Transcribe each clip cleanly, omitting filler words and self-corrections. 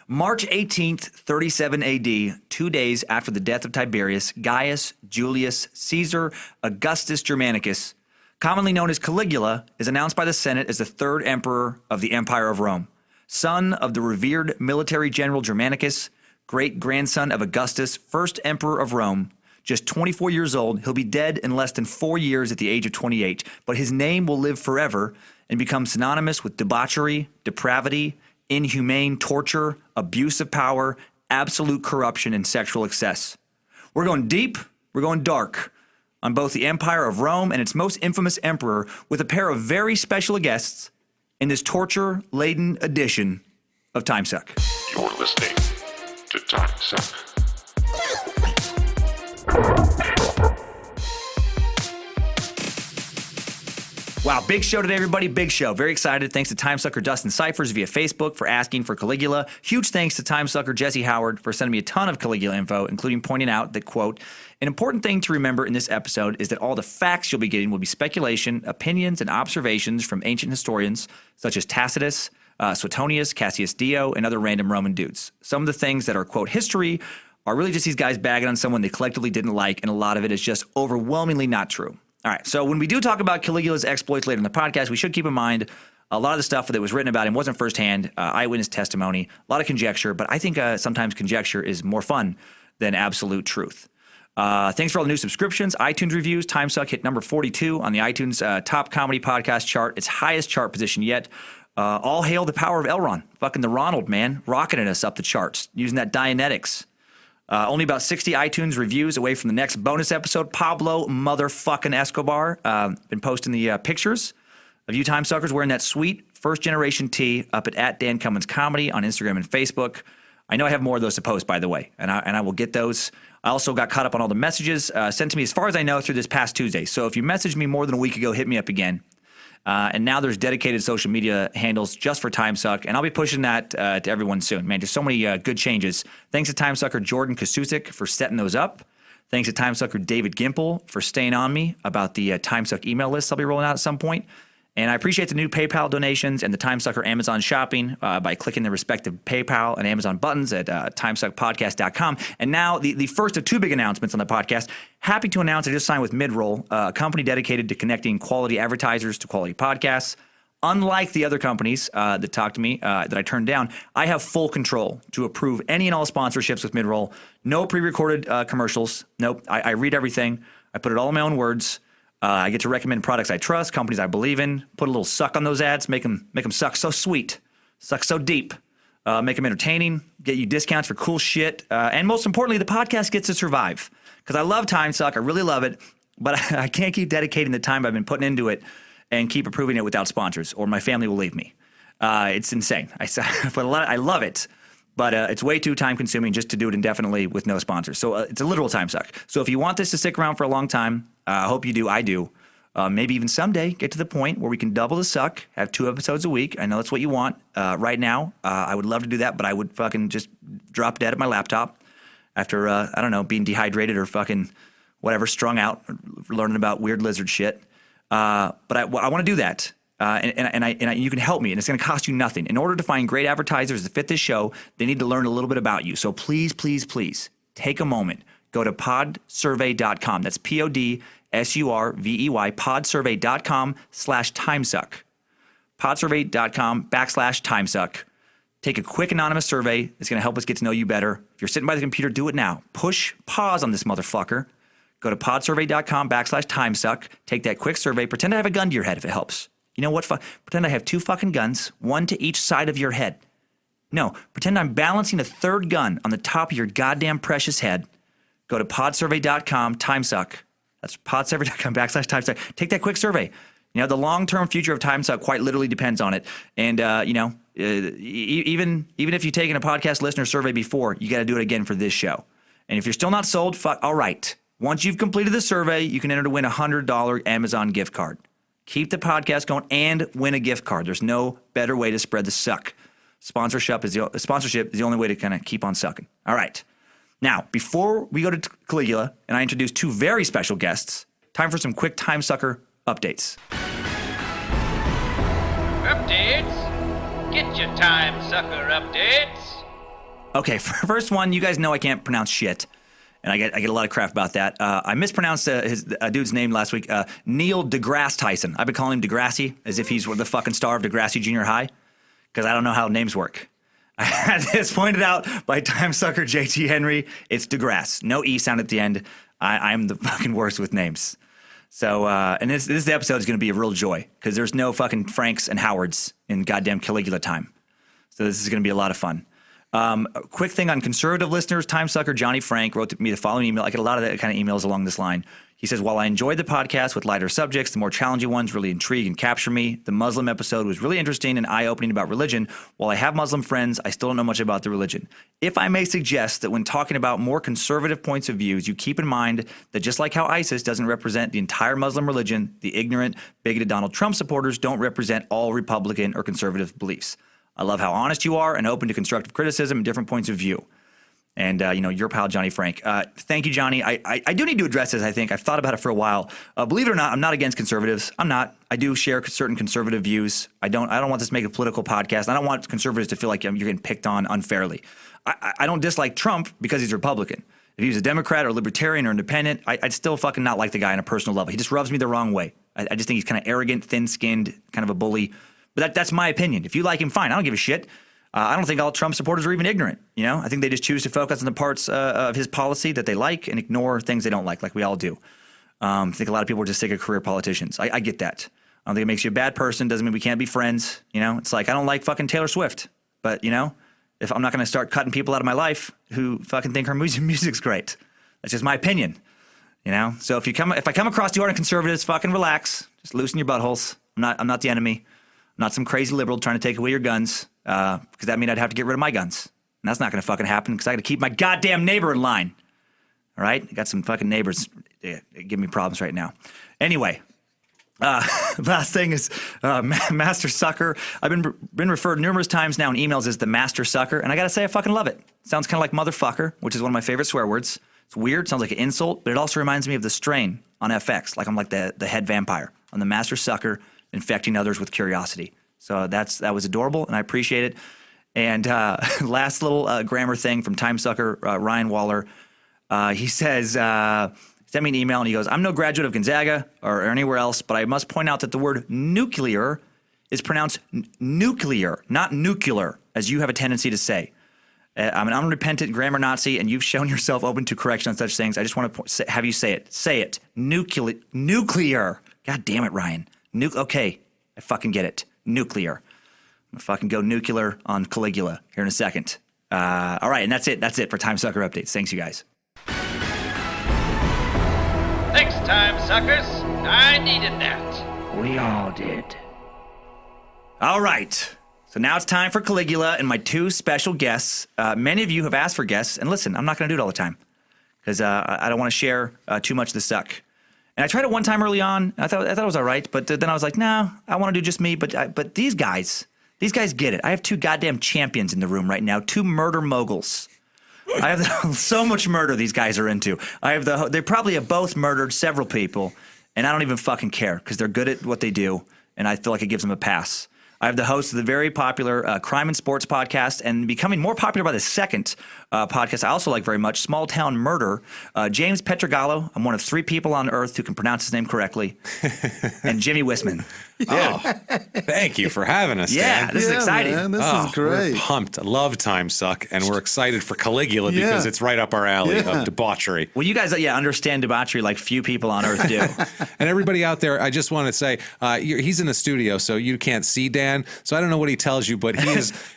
March 18th, 37 AD, 2 days after the death of Tiberius, Gaius Julius Caesar Augustus Germanicus, commonly known as Caligula, is announced by the Senate as the third emperor of the Empire of Rome. Son of the revered military general Germanicus, great-grandson of Augustus, first emperor of Rome. Just 24 years old, he'll be dead in less than 4 years at the age of 28, but his name will live forever and become synonymous with debauchery, depravity, inhumane torture, abuse of power, absolute corruption, and sexual excess. We're going deep, we're going dark on both the Empire of Rome and its most infamous emperor with a pair of very special guests in this torture-laden edition of Timesuck. You're listening to Timesuck. Wow, big show today, everybody. Big show. Very excited. Thanks to Timesucker Dustin Cyphers via Facebook for asking for Caligula. Huge thanks to Timesucker Jesse Howard for sending me a ton of Caligula info, including pointing out that, quote, an important thing to remember in this episode is that all the facts you'll be getting will be speculation, opinions, and observations from ancient historians such as Tacitus, Suetonius, Cassius Dio, and other random Roman dudes. Some of the things that are, quote, history are really just these guys bagging on someone they collectively didn't like, and a lot of it is just overwhelmingly not true. All right, so when we do talk about Caligula's exploits later in the podcast, we should keep in mind a lot of the stuff that was written about him wasn't firsthand, eyewitness testimony, a lot of conjecture, but I think sometimes conjecture is more fun than absolute truth. Thanks for all the new subscriptions, iTunes reviews. Timesuck hit number 42 on the iTunes top comedy podcast chart, its highest chart position yet. All hail the power of Elron, fucking the Ronald, man, rocketing us up the charts using that Dianetics. Only about 60 iTunes reviews away from the next bonus episode. Pablo motherfucking Escobar been posting the pictures of you Timesuckers wearing that sweet first-generation tee up at Dan Cummins Comedy on Instagram and Facebook. I know I have more of those to post, by the way, and I will get those. I also got caught up on all the messages sent to me, as far as I know, through this past Tuesday. So if you messaged me more than a week ago, hit me up again. And now there's dedicated social media handles just for Timesuck, and I'll be pushing that to everyone soon. Man, just so many good changes. Thanks to Timesucker Jordan Kasusic for setting those up. Thanks to Timesucker David Gimple for staying on me about the Timesuck email list I'll be rolling out at some point. And I appreciate the new PayPal donations and the Timesucker Amazon shopping by clicking the respective PayPal and Amazon buttons at timesuckpodcast.com. And now the first of two big announcements on the podcast. Happy to announce I just signed with Midroll, a company dedicated to connecting quality advertisers to quality podcasts. Unlike the other companies that talked to me that I turned down, I have full control to approve any and all sponsorships with Midroll. No pre-recorded commercials. Nope. I read everything. I put it all in my own words. I get to recommend products I trust, companies I believe in, put a little suck on those ads, make them suck so sweet, suck so deep, make them entertaining, get you discounts for cool shit, and most importantly, the podcast gets to survive. Because I love Timesuck, I really love it, but I can't keep dedicating the time I've been putting into it and keep approving it without sponsors, or my family will leave me. It's insane. I love it, but it's way too time-consuming just to do it indefinitely with no sponsors. So it's a literal time suck. So if you want this to stick around for a long time, I hope you do. I do. Maybe even someday get to the point where we can double the suck, have 2 episodes a week. I know that's what you want right now. I would love to do that, but I would fucking just drop dead at my laptop after, I don't know, being dehydrated or fucking whatever, strung out, learning about weird lizard shit. But I want to do that. And you can help me, and it's going to cost you nothing. In order to find great advertisers that fit this show, they need to learn a little bit about you. So please, please, please take a moment. Go to podsurvey.com. That's PODSURVEY, podsurvey.com/timesuck. Podsurvey.com/timesuck. Take a quick anonymous survey. It's going to help us get to know you better. If you're sitting by the computer, do it now. Push pause on this motherfucker. Go to podsurvey.com/timesuck. Take that quick survey. Pretend I have a gun to your head if it helps. You know what? Pretend I have 2 fucking guns, one to each side of your head. No, pretend I'm balancing a third gun on the top of your goddamn precious head. Go to podsurvey.com/timesuck. That's podsurvey.com/timesuck. Take that quick survey. You know, the long-term future of Timesuck quite literally depends on it. And, even if you've taken a podcast listener survey before, you got to do it again for this show. And if you're still not sold, all right. Once you've completed the survey, you can enter to win a $100 Amazon gift card. Keep the podcast going and win a gift card. There's no better way to spread the suck. Sponsorship is the only way to kind of keep on sucking. All right. Now, before we go to Caligula and I introduce 2 very special guests, time for some quick Timesucker updates. Updates? Get your Timesucker updates. Okay, first one, you guys know I can't pronounce shit. And I get a lot of crap about that. I mispronounced a dude's name last week, Neil deGrasse Tyson. I've been calling him Degrassi as if he's the fucking star of Degrassi Junior High, because I don't know how names work. As pointed out by Timesucker JT Henry, it's DeGrasse. No E sound at the end. I'm the fucking worst with names. So, and this episode is going to be a real joy, because there's no fucking Franks and Howards in goddamn Caligula time. So this is going to be a lot of fun. A quick thing on conservative listeners, Timesucker Johnny Frank wrote me the following email. I get a lot of that kind of emails along this line. He says, while I enjoyed the podcast with lighter subjects, the more challenging ones really intrigue and capture me. The Muslim episode was really interesting and eye-opening about religion. While I have Muslim friends, I still don't know much about the religion. If I may suggest that when talking about more conservative points of views, you keep in mind that just like how ISIS doesn't represent the entire Muslim religion, the ignorant, bigoted Donald Trump supporters don't represent all Republican or conservative beliefs. I love how honest you are and open to constructive criticism and different points of view. And, your pal, Johnny Frank. Thank you, Johnny. I do need to address this, I think. I've thought about it for a while. Believe it or not, I'm not against conservatives. I'm not. I do share certain conservative views. I don't want this to make a political podcast. I don't want conservatives to feel like you're getting picked on unfairly. I don't dislike Trump because he's a Republican. If he was a Democrat or libertarian or independent, I'd still fucking not like the guy on a personal level. He just rubs me the wrong way. I just think he's kind of arrogant, thin-skinned, kind of a bully. But that's my opinion. If you like him, fine. I don't give a shit. I don't think all Trump supporters are even ignorant. I think they just choose to focus on the parts of his policy that they like and ignore things they don't like we all do. I think a lot of people are just sick of career politicians. I get that. I don't think it makes you a bad person. Doesn't mean we can't be friends. It's like I don't like fucking Taylor Swift. But, if I'm not going to start cutting people out of my life who fucking think her music's great. That's just my opinion. So if I come across you are conservatives, fucking relax. Just loosen your buttholes. I'm not the enemy. I'm not some crazy liberal trying to take away your guns, because that means I'd have to get rid of my guns. And that's not going to fucking happen, because I got to keep my goddamn neighbor in line. All right? I got some fucking neighbors giving me problems right now. Anyway, last thing is Master Sucker. I've been referred numerous times now in emails as the Master Sucker, and I got to say I fucking love it. Sounds kind of like motherfucker, which is one of my favorite swear words. It's weird. Sounds like an insult, but it also reminds me of the strain on FX, like I'm like the head vampire. I'm the Master Sucker, infecting others with curiosity. So that was adorable, and I appreciate it. And last little grammar thing from Timesucker Ryan Waller. He says, sent me an email, and he goes, I'm no graduate of Gonzaga or anywhere else, but I must point out that the word nuclear is pronounced nuclear, not nuclear, as you have a tendency to say. I'm an unrepentant grammar Nazi, and you've shown yourself open to correction on such things. I just want to have you say it. Say it. Nuclear. God damn it, Ryan. Okay, I fucking get it. Nuclear. I'm gonna fucking go nuclear on Caligula here in a second. All right, and that's it. That's it for Timesucker updates. Thanks, you guys. Thanks, Timesuckers. I needed that. We all did. All right. So now it's time for Caligula and my two special guests. Many of you have asked for guests, and listen, I'm not going to do it all the time because I don't want to share too much of the suck. And I tried it one time early on. I thought it was all right, but then I was like, nah, I want to do just me. But these guys get it. I have two goddamn champions in the room right now, two murder moguls. I have so much murder these guys are into. They probably have both murdered several people, and I don't even fucking care because they're good at what they do, and I feel like it gives them a pass. I have the host of the very popular Crime and Sports podcast, and becoming more popular by the second podcast I also like very much, Small Town Murder, James Petrogallo. I'm one of three people on Earth who can pronounce his name correctly, and Jimmy Wisman. Oh, thank you for having us, Dan. This is exciting. Man, this is great. We're pumped. I love Timesuck, and we're excited for Caligula because it's right up our alley of debauchery. Well, you guys, understand debauchery like few people on Earth do. And everybody out there, I just want to say, he's in the studio, so you can't see Dan, so I don't know what he tells you, but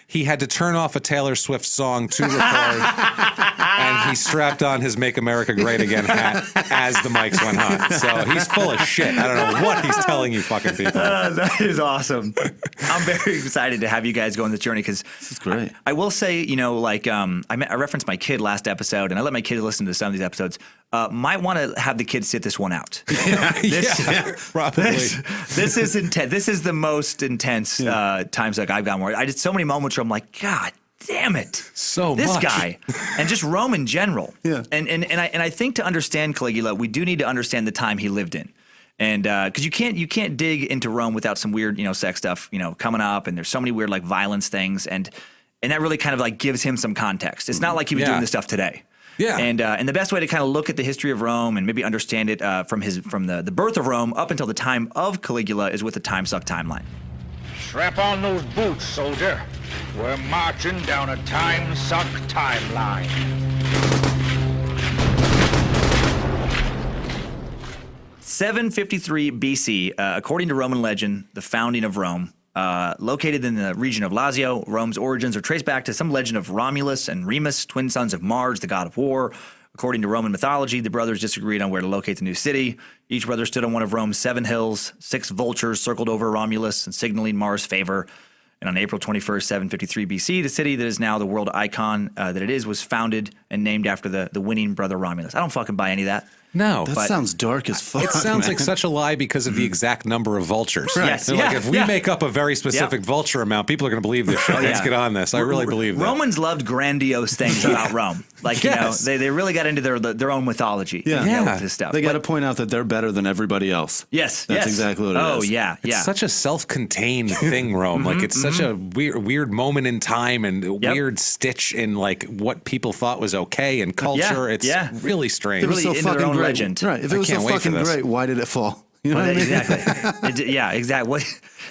he had to turn off a Taylor Swift song to record, and he strapped on his Make America Great Again hat as the mics went hot. So he's full of shit. I don't know what he's telling you fucking people. That is awesome. I'm very excited to have you guys go on this journey because this is great. I will say, I referenced my kid last episode, and I let my kids listen to some of these episodes. Might want to have the kids sit this one out. Probably. This is intense. This is the most intense times like I've gotten. I did so many moments where I'm like, God damn it, this guy, and just Rome in general. Yeah. And I think to understand Caligula, we do need to understand the time he lived in. And because you can't dig into Rome without some weird sex stuff coming up, and there's so many weird violence things, and And that really kind of like gives him some context. It's not like he was doing this stuff today. Yeah. And the best way to kind of look at the history of Rome and maybe understand it from the birth of Rome up until the time of Caligula is with the Timesuck timeline. Strap on those boots, soldier. We're marching down a Timesuck timeline. 753 BC, according to Roman legend, the founding of Rome. Located in the region of Lazio, Rome's origins are traced back to some legend of Romulus and Remus, twin sons of Mars, the god of war. According to Roman mythology, the brothers disagreed on where to locate the new city. Each brother stood on one of Rome's 7 hills. 6 vultures circled over Romulus and signaling Mars' favor. And on April 21st, 753 BC, the city that is now the world icon that it is was founded and named after the winning brother Romulus. I don't fucking buy any of that. No. That sounds dark as fuck. It sounds man. like such a lie because of the exact number of vultures. Right. Yes, So, like, if we make up a very specific vulture amount, people are going to believe this shit. Let's get on this. I really believe that. Romans loved grandiose things about Rome. Like, Yes. you know, they really got into their own mythology. Yeah. You know, Yeah. with this stuff. They got to But- point out that they're better than everybody else. Yes. That's yes. exactly what it Oh, is. yeah. It's Yeah. such a self-contained thing, Rome. Like it's such a weird moment in time and a weird stitch in like what people thought was okay and culture. It's really strange. It was Really so into their fucking own great. legend. Right. If it was so can't wait for fucking this. great, why did it fall? You know Well, what I mean? exactly. Yeah, exactly.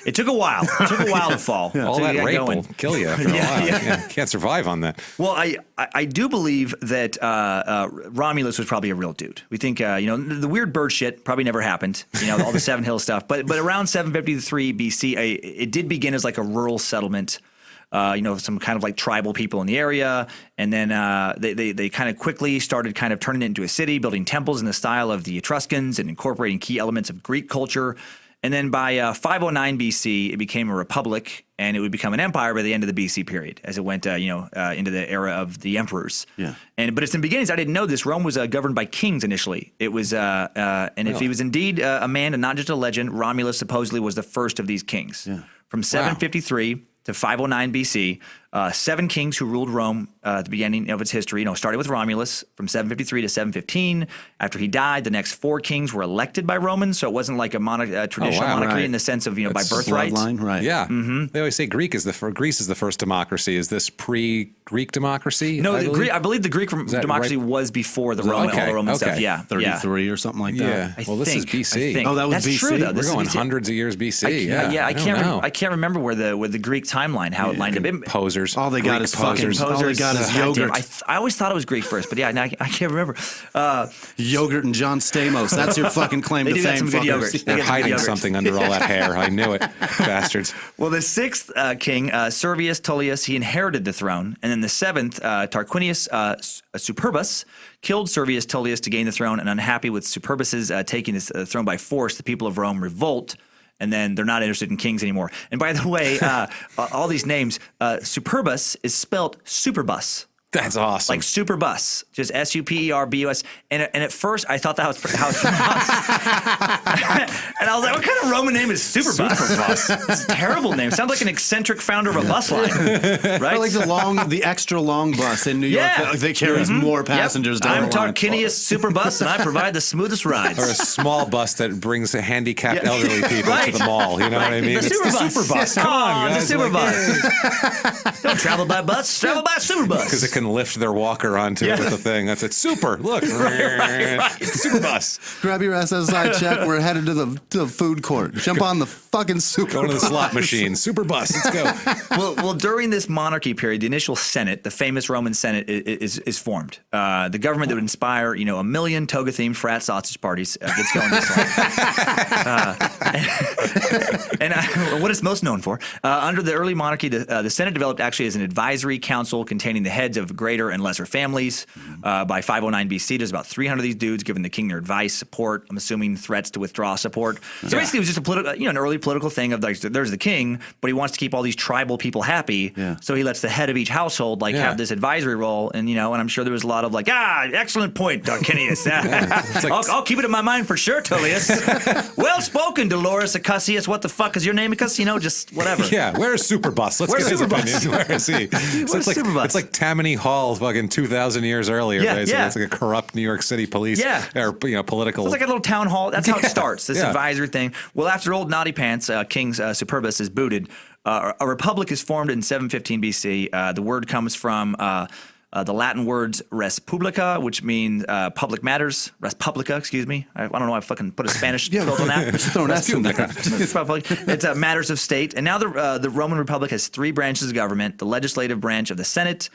It took a while. It took a while to fall. All So that you got rape going. will kill you after a while. Yeah, can't survive on that. Well, I do believe that Romulus was probably a real dude. We think, you know, the weird bird shit probably never happened, you know, all the Seven Hills stuff. But around 753 BC, it did begin as like a rural settlement, you know, some kind of like tribal people in the area. And then they kind of quickly started kind of turning it into a city, building temples in the style of the Etruscans and incorporating key elements of Greek culture. And then by 509 BC, it became a republic, and it would become an empire by the end of the BC period, as it went, into the era of the emperors. Yeah. But it's in the beginnings. I didn't know this. Rome was governed by kings initially. It was, if he was indeed a man and not just a legend, Romulus supposedly was the first of these kings. Yeah. From 753 to 509 BC, 7 kings who ruled Rome at the beginning of its history. You know, started with Romulus from 753 to 715. After he died, the next 4 kings were elected by Romans, so it wasn't like a traditional monarchy in the sense of by birthright. Bloodline, right. Yeah. They always say Greece is the first democracy. Is this pre-Greek democracy? No, I believe the Greek democracy was before the Roman, all the Roman stuff. Yeah, 33 or something like that. Yeah. Well, this is BC. Oh, that was That's BC? true, though. We're This is going BC. hundreds of years BC. I can't remember where the Greek timeline how it lined up. Posers. All they got Greek is fucking posers. all they got is God damn, yogurt. I always thought it was Greek first, but yeah, I can't remember. Yogurt and John Stamos. That's your fucking claim They to do got fame, some good fuckers. yogurt. They They're got some hiding yogurt. something under all that hair. I knew it. Bastards. Well, the 6th king, Servius Tullius, he inherited the throne. And then the 7th, Tarquinius Superbus, killed Servius Tullius to gain the throne. And unhappy with Superbus's taking his throne by force, the people of Rome revolt. And then they're not interested in kings anymore. And by the way, all these names, Superbus is spelled Superbus. That's awesome. Like Superbus, just Superbus. And at first, I thought that was how it's pronounced. And I was like, what kind of Roman name is Superbus? It's a terrible name. Sounds like an eccentric founder of a bus line, right? Or like the extra long bus in New York Yeah. that carries more passengers down I'm the line. Tarquinius Superbus, and I provide the smoothest rides. or a small bus that brings the handicapped elderly people Right. to the mall. You know what I mean? The It's the Superbus. super bus. Come on, guys. The Superbus. Don't travel by bus, travel by Superbus. Because it can lift their walker onto it with the thing. That's it. Super. Look. Super bus. Grab your SSI check. We're headed to the food court. Jump on the fucking super Go to the bus. slot machine. Super bus. Let's go. Well, during this monarchy period, the initial Senate, the famous Roman Senate, is formed. The government that would inspire, a million toga-themed frat sausage parties gets going this way. And what it's most known for, under the early monarchy, the Senate developed actually as an advisory council containing the heads of greater and lesser families. By 509 BC, there's about 300 of these dudes giving the king their advice, support. I'm assuming threats to withdraw support. So basically, it was just a political, an early political thing of like, there's the king, but he wants to keep all these tribal people happy. Yeah. So he lets the head of each household have this advisory role, and and I'm sure there was a lot of like, excellent point, Tarquinius. I'll keep it in my mind for sure, Tullius. Well spoken, Dolores Acusius. What the fuck is your name? Because just whatever. Yeah, where's Superbus? Let's Where's get his Superbus? opinion. Where is he? So Where's Superbus? It's like Tammany Hall fucking 2,000 years earlier, Yeah, basically. yeah. It's like a corrupt New York City police or political. It's like a little town hall. That's how it starts, this Yeah. advisory thing. Well, after old Naughty Pants, King Superbus is booted, a republic is formed in 715 BC. The word comes from the Latin words res publica, which means public matters. Res publica, excuse me. I don't know why I fucking put a Spanish tilt on that. Just throw an S in there. It's matters of state. And now the Roman Republic has three branches of government: the legislative branch of the Senate,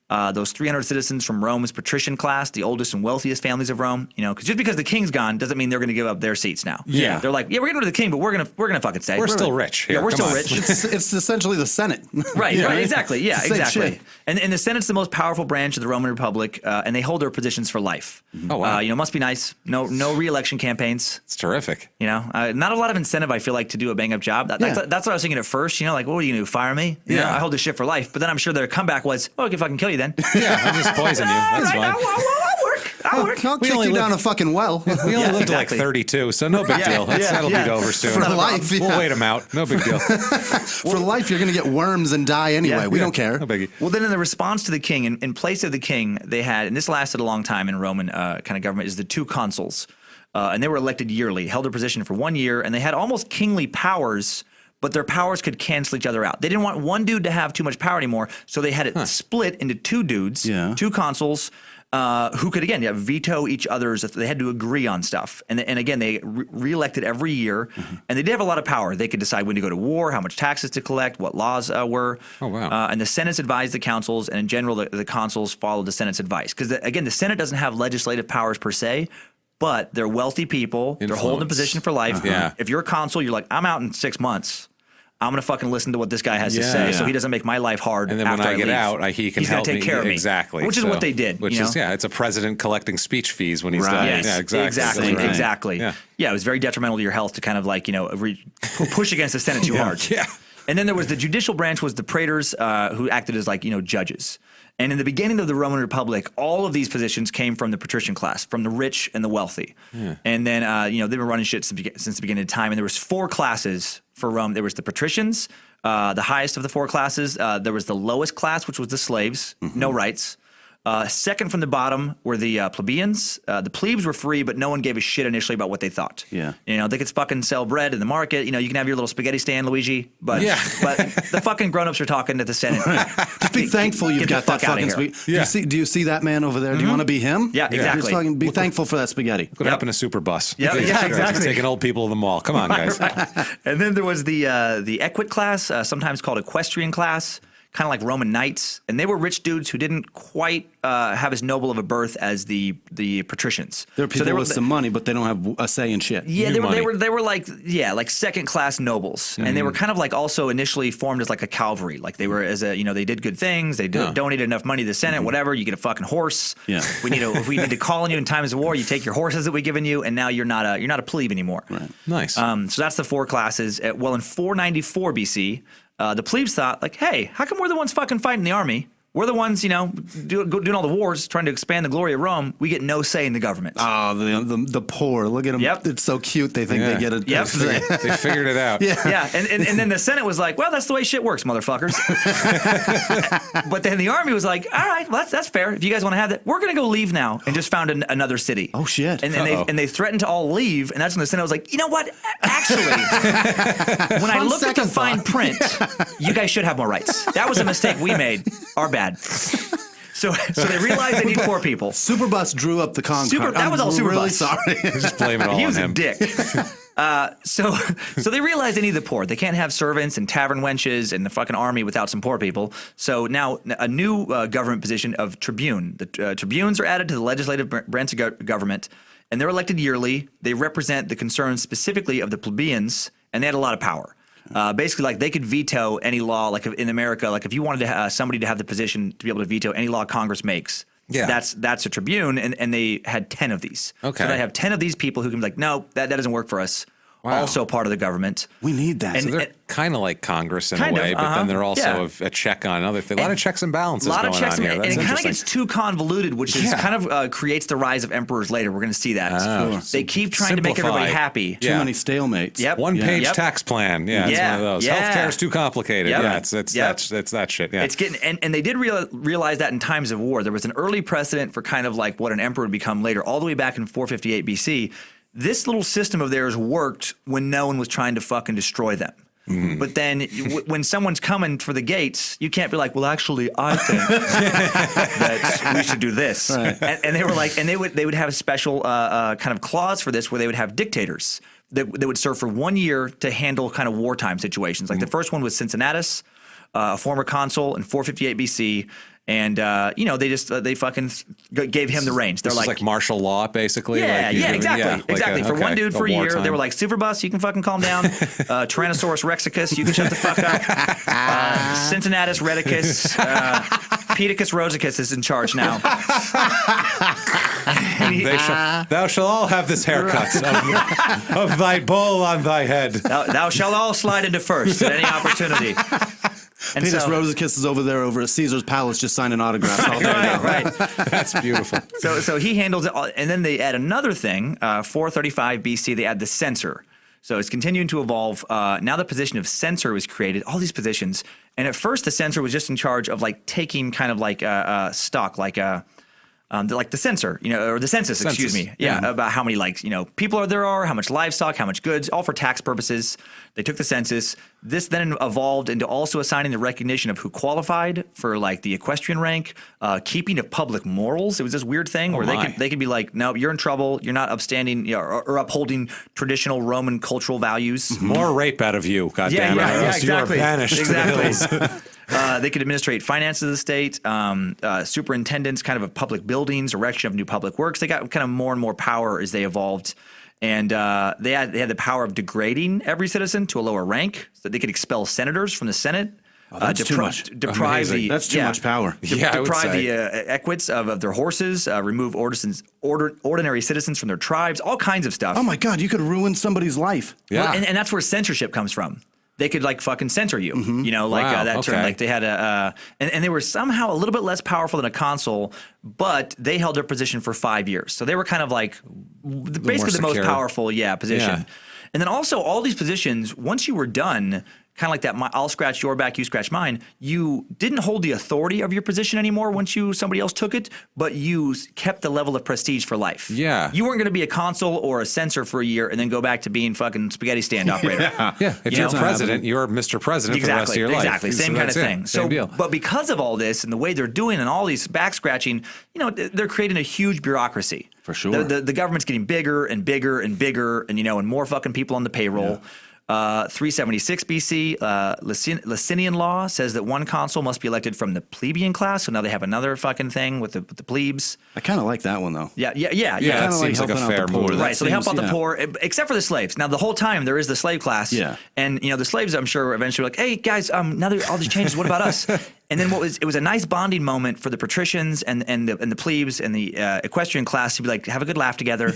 those 300 citizens from Rome's patrician class, the oldest and wealthiest families of Rome. You know, because just because the king's gone doesn't mean they're going to give up their seats now. Yeah. They're like, yeah, we're getting rid of the king, but we're gonna fucking stay. We're still rich. Yeah, Here, we're come still on. rich. It's essentially the Senate. Right, exactly. Yeah, It's the same exactly. shit. And the Senate's the most powerful branch of the Roman Republic, and they hold their positions for life. Oh, wow. You know, must be nice. No re-election campaigns. It's terrific. You know, not a lot of incentive, I feel like, to do a bang-up job. That's what I was thinking at first. You know, like, what are you going to do, fire me? You know, I hold this shit for life. But then I'm sure their comeback was, oh, I can fucking kill you then. Yeah, I'll just poison you. That's Right, fine. I'll work. I'll work. I'll kick you down a fucking well. We only lived to like exactly. 32, so no big deal. That'll be over soon. For life, We'll yeah. wait them out. No big deal. For life, you're going to get worms and die anyway. We don't care. No biggie. Well, then in the response to the king, in place of the king, they had, and this lasted a long time in Roman kind of government, is the two consuls. And they were elected yearly, held their position for 1 year, and they had almost kingly powers, but their powers could cancel each other out. They didn't want one dude to have too much power anymore, so they had it split into two dudes, two consuls, who could, again, veto each other's. They had to agree on stuff. And again, they re-elected every year, and they did have a lot of power. They could decide when to go to war, how much taxes to collect, what laws were. Oh, wow. And the Senate's advised the councils, and in general, the consuls followed the Senate's advice. Because, again, the Senate doesn't have legislative powers per se, but they're wealthy people. They're holding a position for life. Yeah. If you're a consul, you're like, I'm out in 6 months. I'm going to fucking listen to what this guy has to say so he doesn't make my life hard. And then when after I get leave. out, he can He's gonna help take me. care of me. Exactly. Which is what they did. Which you know? is, it's a president collecting speech fees when he's done. Yes, Yeah, exactly. exactly. Yeah. Yeah, it was very detrimental to your health to kind of like, push against the Senate too hard. Yeah. And then there was the judicial branch was the praetors who acted as like, judges. And in the beginning of the Roman Republic, all of these positions came from the patrician class, from the rich and the wealthy. Yeah. And then, they've been running shit since the beginning of time. And there was 4 classes for Rome. There was the patricians, the highest of the 4 classes. There was the lowest class, which was the slaves, no rights. Second from the bottom were the plebeians. The plebes were free, but no one gave a shit initially about what they thought. Yeah. They could fucking sell bread in the market. You can have your little spaghetti stand, Luigi. But the fucking grown-ups are talking to the Senate. Just be thankful you've got that fucking spaghetti. Do you see that man over there? Do you want to be him? Yeah, exactly. Just fucking be thankful for that spaghetti. What happened to Super Bus? Yeah, exactly. Taking old people to the mall. Come on, guys. And then there was the equit class, sometimes called equestrian class, kind of like Roman knights, and they were rich dudes who didn't quite have as noble of a birth as the patricians. They're people with some money, but they don't have a say in shit. Yeah, they were like second class nobles, and they were kind of like also initially formed as like a cavalry. Like they were as a they did good things. They donated enough money to the Senate, whatever. You get a fucking horse. Yeah, if we need to call on you in times of war, you take your horses that we've given you, and now you're not a plebe anymore. Right. Nice. So that's the 4 classes. Well, in 494 BC. The plebes thought, like, hey, how come we're the ones fucking fighting the army? We're the ones, doing all the wars, trying to expand the glory of Rome. We get no say in the government. Oh, the poor. Look at them. Yep. It's so cute. They think they get it. Yep. They figured it out. Yeah. And then the Senate was like, well, that's the way shit works, motherfuckers. But then the army was like, all right, well, that's fair. If you guys want to have that, we're going to go leave now and just found another city. Oh, shit. And they threatened to all leave. And that's when the Senate was like, you know what? Actually, when I looked at the fine print, you guys should have more rights. That was a mistake we made. Our bad. So they realized they need poor people. Superbus drew up the concrete. That was all Superbus. Really sorry. Just blame it all He was on a him. dick. So they realized they need the poor. They can't have servants and tavern wenches and the fucking army without some poor people. So now a new government position of tribune. The tribunes are added to the legislative branch of government, and they're elected yearly. They represent the concerns specifically of the plebeians, and they had a lot of power. Basically, like they could veto any law. Like in America, like if you wanted to somebody to have the position to be able to veto any law Congress makes, that's a tribune, and they had 10 of these. Okay. So they have 10 of these people who can be like, no, that doesn't work for us. also part of the government. We need that. And- So They're kind of like Congress in a Kind of, way, but then they're also a check on other things. A lot of checks and balances A lot going of checks on here. and That's it kind of interesting. gets too convoluted, which is kind of creates the rise of emperors later. We're going to see that. They keep trying to make everybody Simplify. happy. Too many stalemates. Yep. One-page Yep. tax plan. Yeah, it's one of those. Yeah. Healthcare is too complicated. Yep. Yeah, it's that shit. Yeah. It's getting, and they did realize that in times of war. There was an early precedent for kind of like what an emperor would become later, all the way back in 458 BC. This little system of theirs worked when no one was trying to fucking destroy them. But then when someone's coming for the gates, you can't be like, well, actually, I think that we should do this. Right. And they were like, and they would have a special kind of clause for this where they would have dictators that would serve for 1 year to handle kind of wartime situations. Like the first one was Cincinnatus, a former consul in 458 BC. And they fucking gave him the reins. They're This is like martial law, basically. Yeah, exactly. For one dude for a year, they were like, Superbus, you can fucking calm down. Tyrannosaurus rexicus, you can shut the fuck up. Cincinnatus redicus, Pedicus rosicus is in charge now. Thou shalt all have this haircut of thy bull on thy head. Thou shalt all slide into first at any opportunity. And Pedicus Rosicus is over there over at Caesar's palace just signing autographs all day. Right. That's beautiful. So he handles it, and then they add another thing. 435 BC, they add the censor. So it's continuing to evolve. Now the position of censor was created. All these positions, and at first the censor was just in charge of like taking kind of like stock, like the censor, or the census, excuse me. Yeah, about how many people there are, how much livestock, how much goods, all for tax purposes. They took the census. This then evolved into also assigning the recognition of who qualified for like the equestrian rank, keeping of public morals. It was this weird thing where they could be like, no, you're in trouble. You're not upstanding or upholding traditional Roman cultural values. More rape out of you, goddammit. Yeah, You exactly. are banished. Exactly. They could administrate finances of the state, superintendents kind of public buildings, erection of new public works. They got kind of more and more power as they evolved. And they had the power of degrading every citizen to a lower rank so that they could expel senators from the Senate. That's too much. Deprive That's too much power. Deprive the equites of their horses, remove ordinary citizens from their tribes, all kinds of stuff. Oh my God, you could ruin somebody's life. Yeah. And that's where censorship comes from. They could like fucking censor you, Wow, that term. Like they had and they were somehow a little bit less powerful than a consul, but they held their position for 5 years. So they were kind of like basically the most powerful, position. Yeah. And then also all these positions, once you were done, kind of like that, I'll scratch your back, you scratch mine. You didn't hold the authority of your position anymore once somebody else took it, but you kept the level of prestige for life. Yeah. You weren't going to be a consul or a censor for a year and then go back to being fucking spaghetti stand operator. Yeah. If you're president, you're Mr. President for the rest of your life. Exactly. Same kind of thing. Same deal. But because of all this and the way they're doing and all these back scratching, they're creating a huge bureaucracy. For sure. The government's getting bigger and bigger and bigger and more fucking people on the payroll. 376 BC, Licinian law says that one consul must be elected from the plebeian class. So now they have another fucking thing with the plebes. I kind of like that one though. Yeah. That seems like a fair move. Right, so they help out the poor, except for the slaves. Now, the whole time there is the slave class. Yeah. And, the slaves, I'm sure, eventually were like, hey, guys, now that all these changes, what about us? And then it was a nice bonding moment for the patricians and the plebes and the equestrian class to be like, have a good laugh together.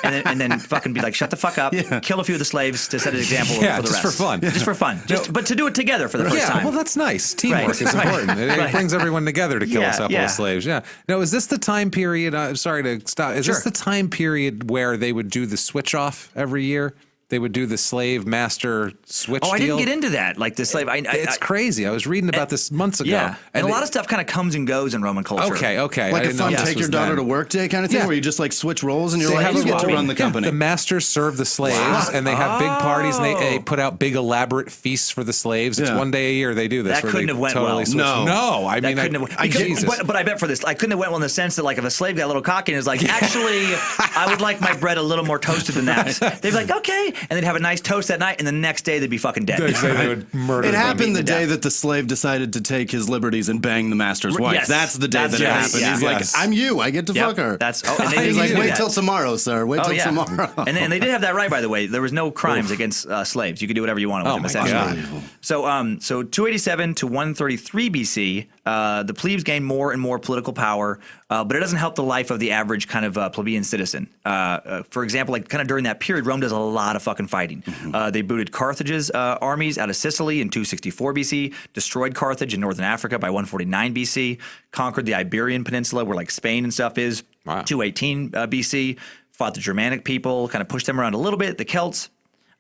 And then fucking be like, shut the fuck up, kill a few of the slaves to set an example for the rest. Just for fun. Just for fun. But to do it together for the first time. Well, that's nice. Teamwork is important. It brings everyone together to kill a couple of slaves. Yeah. Now, is this the time period? I'm sorry to stop. Is this the time period where they would do the switch off every year? They would do the slave master switch deal. I didn't get into that. Like the slave. It's crazy. I was reading about this months ago. Yeah. And a lot of stuff kind of comes and goes in Roman culture. Okay. Like a fun take your daughter to work day kind of thing where you just like switch roles and you're like, you get to run the company. The masters serve the slaves and they have big parties and they put out big elaborate feasts for the slaves. It's one day a year they do this. That couldn't have went well. No. I mean, but I bet for this, I couldn't have went well in the sense that like if a slave got a little cocky and was like, actually, I would like my bread a little more toasted than that. They'd be like, okay. And they'd have a nice toast that night, and the next day they'd be fucking dead. They would murder it them. happened the day that the slave decided to take his liberties and bang the master's wife. Yes. That's the day that it happened. Yeah. He's like, I'm you. I get to fuck her. And he's like, wait till tomorrow, sir. Wait till tomorrow. And they did have that right, by the way. There was no crimes against slaves. You could do whatever you wanted with them, essentially. God. So 287 to 133 BC, the plebes gain more and more political power, but it doesn't help the life of the average kind of plebeian citizen. For example, like kind of during that period, Rome does a lot of fucking fighting. They booted Carthage's armies out of Sicily in 264 BC, destroyed Carthage in northern Africa by 149 BC, conquered the Iberian Peninsula where like Spain and stuff is, 218 BC, fought the Germanic people, kind of pushed them around a little bit, the Celts.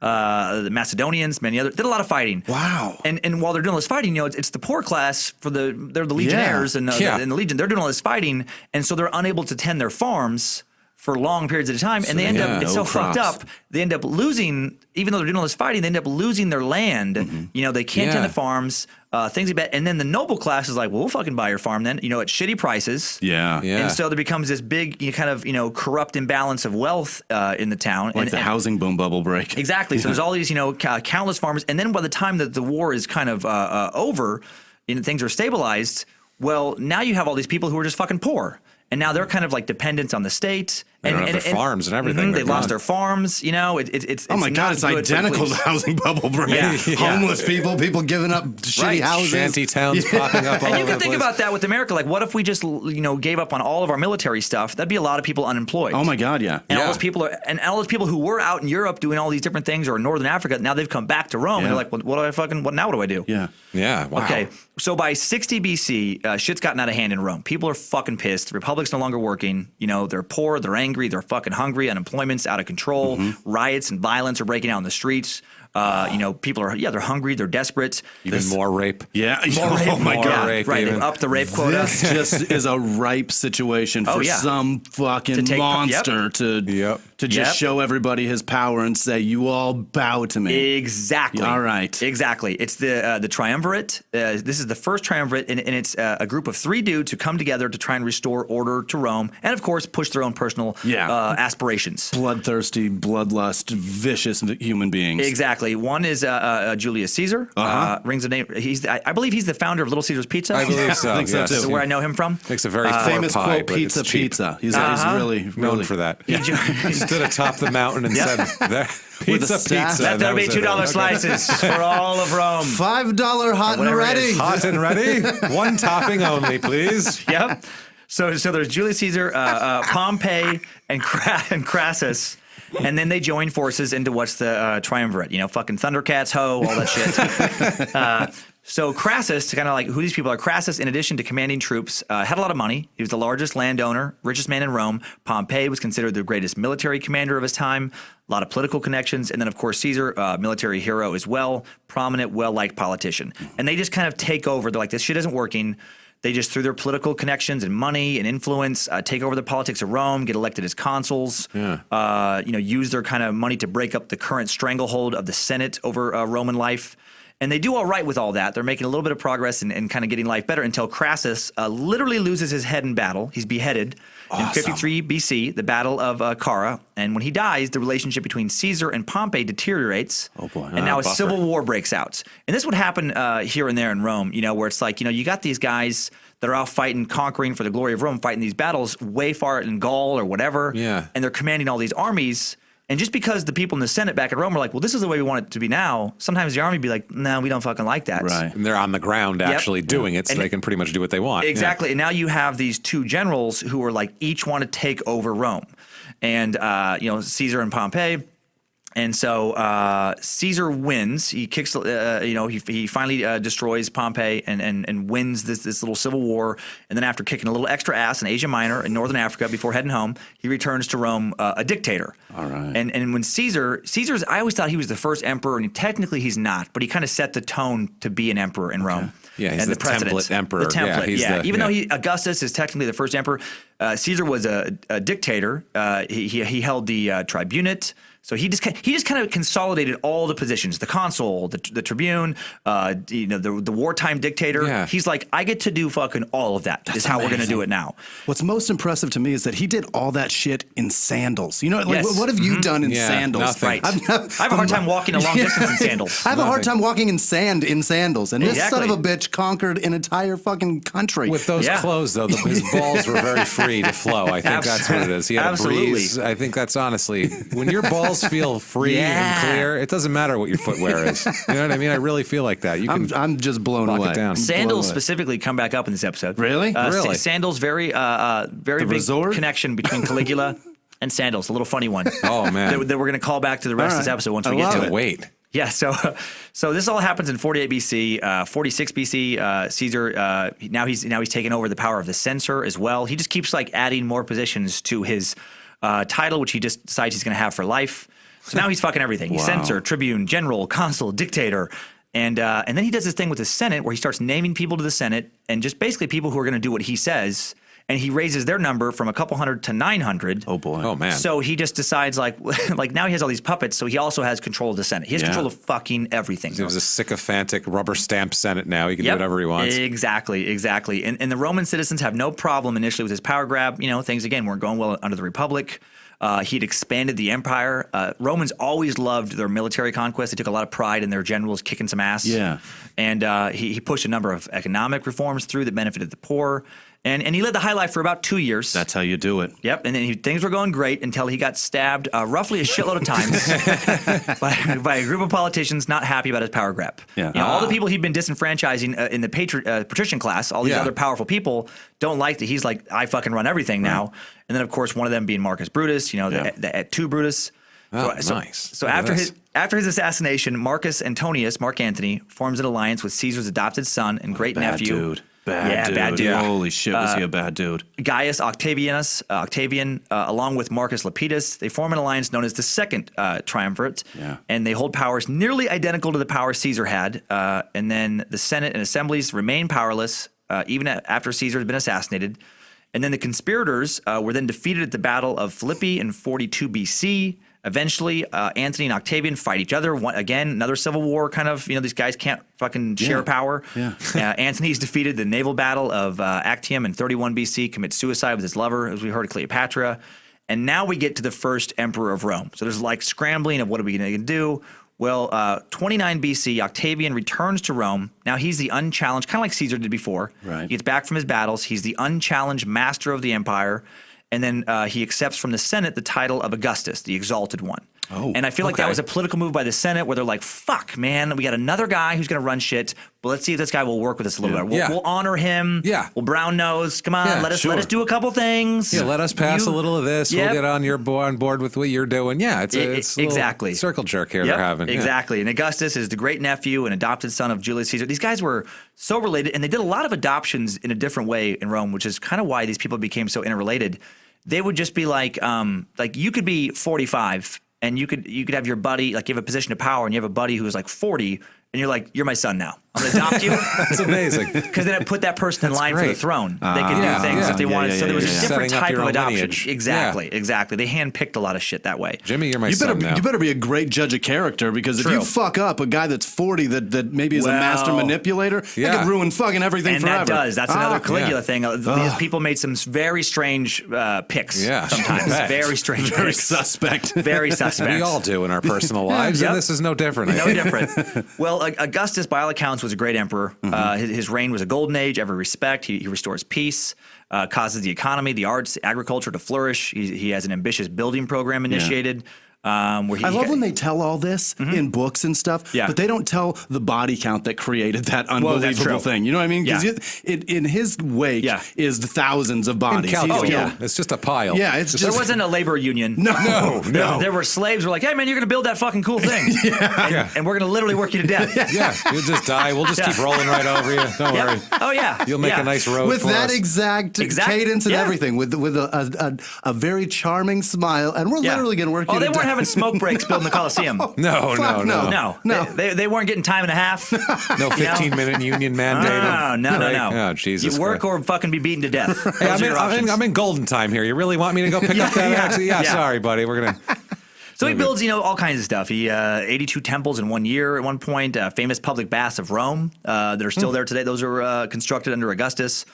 The Macedonians, many other did a lot of fighting. Wow! And while they're doing all this fighting, it's the poor class they're the legionnaires and the legion. They're doing all this fighting, and so they're unable to tend their farms for long periods of time, and they end up fucked up. They end up losing, even though they're doing all this fighting, they end up losing their land. You know, they can't tend the farms. Things like that. And then the noble class is like, well, we'll fucking buy your farm then, you know, at shitty prices. Yeah. And so there becomes this big kind of, corrupt imbalance of wealth in the town. Like the housing boom bubble break. Exactly. So there's all these, countless farmers. And then by the time that the war is kind of over and things are stabilized, well, now you have all these people who are just fucking poor. And now they're kind of like dependents on the state. They don't have their farms and everything. They lost their farms. It's oh my God, it's identical to housing bubble break. Yeah. Homeless people giving up shitty houses. Shanty towns popping up all over the place. And you can think about that with America. Like, what if we just, gave up on all of our military stuff? That'd be a lot of people unemployed. Oh my God, yeah. And all those people who were out in Europe doing all these different things, or in Northern Africa, now they've come back to Rome, and they're like, well, what do I do? Yeah. Yeah. Wow. Okay. So by 60 BC, shit's gotten out of hand in Rome. People are fucking pissed. The republic's no longer working. They're poor, they're angry, they're fucking hungry, unemployment's out of control, riots and violence are breaking out in the streets. People are, they're hungry, they're desperate. Even more rape. Yeah. More rape. Oh my God. Rape, right. even. They've upped the rape quota. This just is a ripe situation for some fucking monster to just show everybody his power and say, you all bow to me. Exactly. All right. Exactly. It's the triumvirate. This is the first triumvirate, and it's a group of 3 dudes who come together to try and restore order to Rome, and of course push their own personal aspirations. Bloodthirsty, bloodlust, vicious human beings. Exactly. One is Julius Caesar. Rings a name. I believe he's the founder of Little Caesar's Pizza. I believe so. I think so, yes. too. This is where I know him from. Makes a very famous poor pie, quote, but pizza, it's cheap. pizza. He's really known for that. He stood atop the mountain and said, pizza, pizza. That'll be $2 slices for all of Rome. $5 hot and ready. Hot and ready. One topping only, please. Yep. So there's Julius Caesar, Pompey, and Crassus. And then they join forces into what's the triumvirate, fucking Thundercats, all that shit. So Crassus, to kind of like who these people are, Crassus, in addition to commanding troops, had a lot of money. He was the largest landowner, richest man in Rome. Pompey was considered the greatest military commander of his time, a lot of political connections. And then, of course, Caesar, military hero as well, prominent, well-liked politician. And they just kind of take over. They're like, this shit isn't working. They just, through their political connections and money and influence, take over the politics of Rome, get elected as consuls, use their kind of money to break up the current stranglehold of the Senate over Roman life. And they do all right with all that. They're making a little bit of progress and kind of getting life better until Crassus literally loses his head in battle. He's beheaded in 53 BC, the Battle of Cara. And when he dies, the relationship between Caesar and Pompey deteriorates. Oh, boy. And now a civil war breaks out. And this would happen here and there in Rome, where it's like, you got these guys that are out fighting, conquering for the glory of Rome, fighting these battles way far in Gaul or whatever. Yeah. And they're commanding all these armies. And just because the people in the Senate back at Rome are like, well, this is the way we want it to be now, sometimes the army be like, no, we don't fucking like that. Right. And they're on the ground actually doing it, so they can pretty much do what they want. Exactly. Yeah. And now you have these 2 generals who are like, each want to take over Rome. And, Caesar and Pompey. And so Caesar wins. He kicks, he finally destroys Pompey and wins this little civil war. And then after kicking a little extra ass in Asia Minor in northern Africa before heading home, he returns to Rome a dictator. All right. And when Caesar's, I always thought he was the first emperor, and technically he's not, but he kind of set the tone to be an emperor in Rome. Yeah, he's the template emperor. The template, Even though Augustus is technically the first emperor, Caesar was a dictator. He held the tribunate. So he just kind of consolidated all the positions: the consul, the tribune, the wartime dictator. Yeah. He's like, I get to do fucking all of that. That's how we're going to do it now. What's most impressive to me is that he did all that shit in sandals. What have you done in sandals? Nothing. Right. I have a hard time walking a long distance in sandals. I have a hard time walking in sand in sandals. And this son of a bitch conquered an entire fucking country. With those clothes, though, his balls were very free to flow. I think that's what it is. He had a breeze. I think that's honestly, when your balls balls feel free and clear, it doesn't matter what your footwear is. You know what I mean? I really feel like that. I'm just blown away. It down. Sandals specifically come back up in this episode. Really? Really? Sandals, very big resort? connection between Caligula and Sandals. A little funny one. Oh, man. That we're going to call back to the rest of this episode once we get to it. Wait. Yeah, so this all happens in 48 BC, 46 BC. Caesar now he's taken over the power of the censor as well. He just keeps like adding more positions to his title, which he just decides he's going to have for life. So now he's fucking everything. He's censor, tribune, general, consul, dictator, and then he does this thing with the Senate where he starts naming people to the Senate and just basically people who are going to do what he says. And he raises their number from a couple hundred to 900. Oh, boy. Oh, man. So he just decides, like now he has all these puppets, so he also has control of the Senate. He has control of fucking everything. He was a sycophantic rubber stamp Senate now. He can do whatever he wants. Exactly. And the Roman citizens have no problem initially with his power grab. You know, things, again, weren't going well under the Republic. He'd expanded the empire. Romans always loved their military conquest. They took a lot of pride in their generals kicking some ass. Yeah. And he pushed a number of economic reforms through that benefited the poor. And he led the high life for about 2 years. That's how you do it. Yep, and then things were going great until he got stabbed roughly a shitload of times by a group of politicians not happy about his power grab. Yeah. You know, all the people he'd been disenfranchising in the patrician class, all these other powerful people, don't like that he's like, I fucking run everything now. And then, of course, one of them being Marcus Brutus, you know, the et tu Brutus. Nice. So after his assassination, Marcus Antonius, Mark Antony, forms an alliance with Caesar's adopted son and great nephew. Dude. Bad dude. Holy shit, was he a bad dude. Gaius Octavian, along with Marcus Lepidus, they form an alliance known as the Second Triumvirate, and they hold powers nearly identical to the power Caesar had. And then the Senate and assemblies remain powerless even after Caesar had been assassinated. And then the conspirators were then defeated at the Battle of Philippi in 42 BC. Eventually, Antony and Octavian fight each other. Again, another civil war kind of, you know, these guys can't fucking share power. Yeah. Antony's defeated the naval battle of Actium in 31 BC, commits suicide with his lover, as we heard, Cleopatra. And now we get to the first emperor of Rome. So there's like scrambling of what are we going to do? Well, 29 BC, Octavian returns to Rome. Now he's the unchallenged, kind of like Caesar did before. Right. He gets back from his battles. He's the unchallenged master of the empire. And then he accepts from the Senate the title of Augustus, the exalted one. Oh, and I feel like that was a political move by the Senate where they're like, fuck, man, we got another guy who's going to run shit, but let's see if this guy will work with us a little bit. We'll honor him. Yeah. We'll brown nose. Come on, let us do a couple things. Yeah, let us pass a little of this. We'll get on board with what you're doing. Yeah, it's a exactly circle jerk here they're having. Exactly. And Augustus is the great nephew and adopted son of Julius Caesar. These guys were so related, and they did a lot of adoptions in a different way in Rome, which is kind of why these people became so interrelated. They would just be like you could be 45 and you could have your buddy, like you have a position of power and you have a buddy who is like 40 and you're like, you're my son now. I'm going to adopt you. That's amazing. Because then it put that person in line for the throne. They could do things if they wanted. So there was a different type of adoption. Lineage. Exactly. They handpicked a lot of shit that way. Jimmy, you're my son now. You better be a great judge of character because if you fuck up a guy that's 40 that maybe is a master manipulator, it could ruin fucking everything forever. And that does. That's another Caligula thing. These people made some very strange picks sometimes. Very strange Very picks. suspect. Very suspect. We all do in our personal lives, and this is no different. No different. Well, Augustus, by all accounts, was a great emperor. His reign was a golden age, every respect. He restores peace, causes the economy, the arts, agriculture to flourish. He has an ambitious building program initiated. I love when they tell all this in books and stuff, but they don't tell the body count that created that unbelievable thing. You know what I mean? Because in his wake is the thousands of bodies. It's just a pile. Yeah, there wasn't a labor union. No. There were slaves who were like, hey, man, you're going to build that fucking cool thing. And we're going to literally work you to death. You'll just die. We'll just keep rolling right over you. Don't worry. Oh, yeah. You'll make a nice road with for that us. exact cadence and everything, with a very charming smile. And we're literally going to work you to death. Having smoke breaks building the Coliseum. No. They weren't getting time and a half. No 15-minute union mandate. No. Oh, Jesus. You work or fucking be beaten to death. Hey, I'm in golden time here. You really want me to go pick up that? Actually, sorry, buddy. We're going to... So he builds, all kinds of stuff. He 82 temples in 1 year at one point. Famous public baths of Rome that are still there today. Those are constructed under Augustus.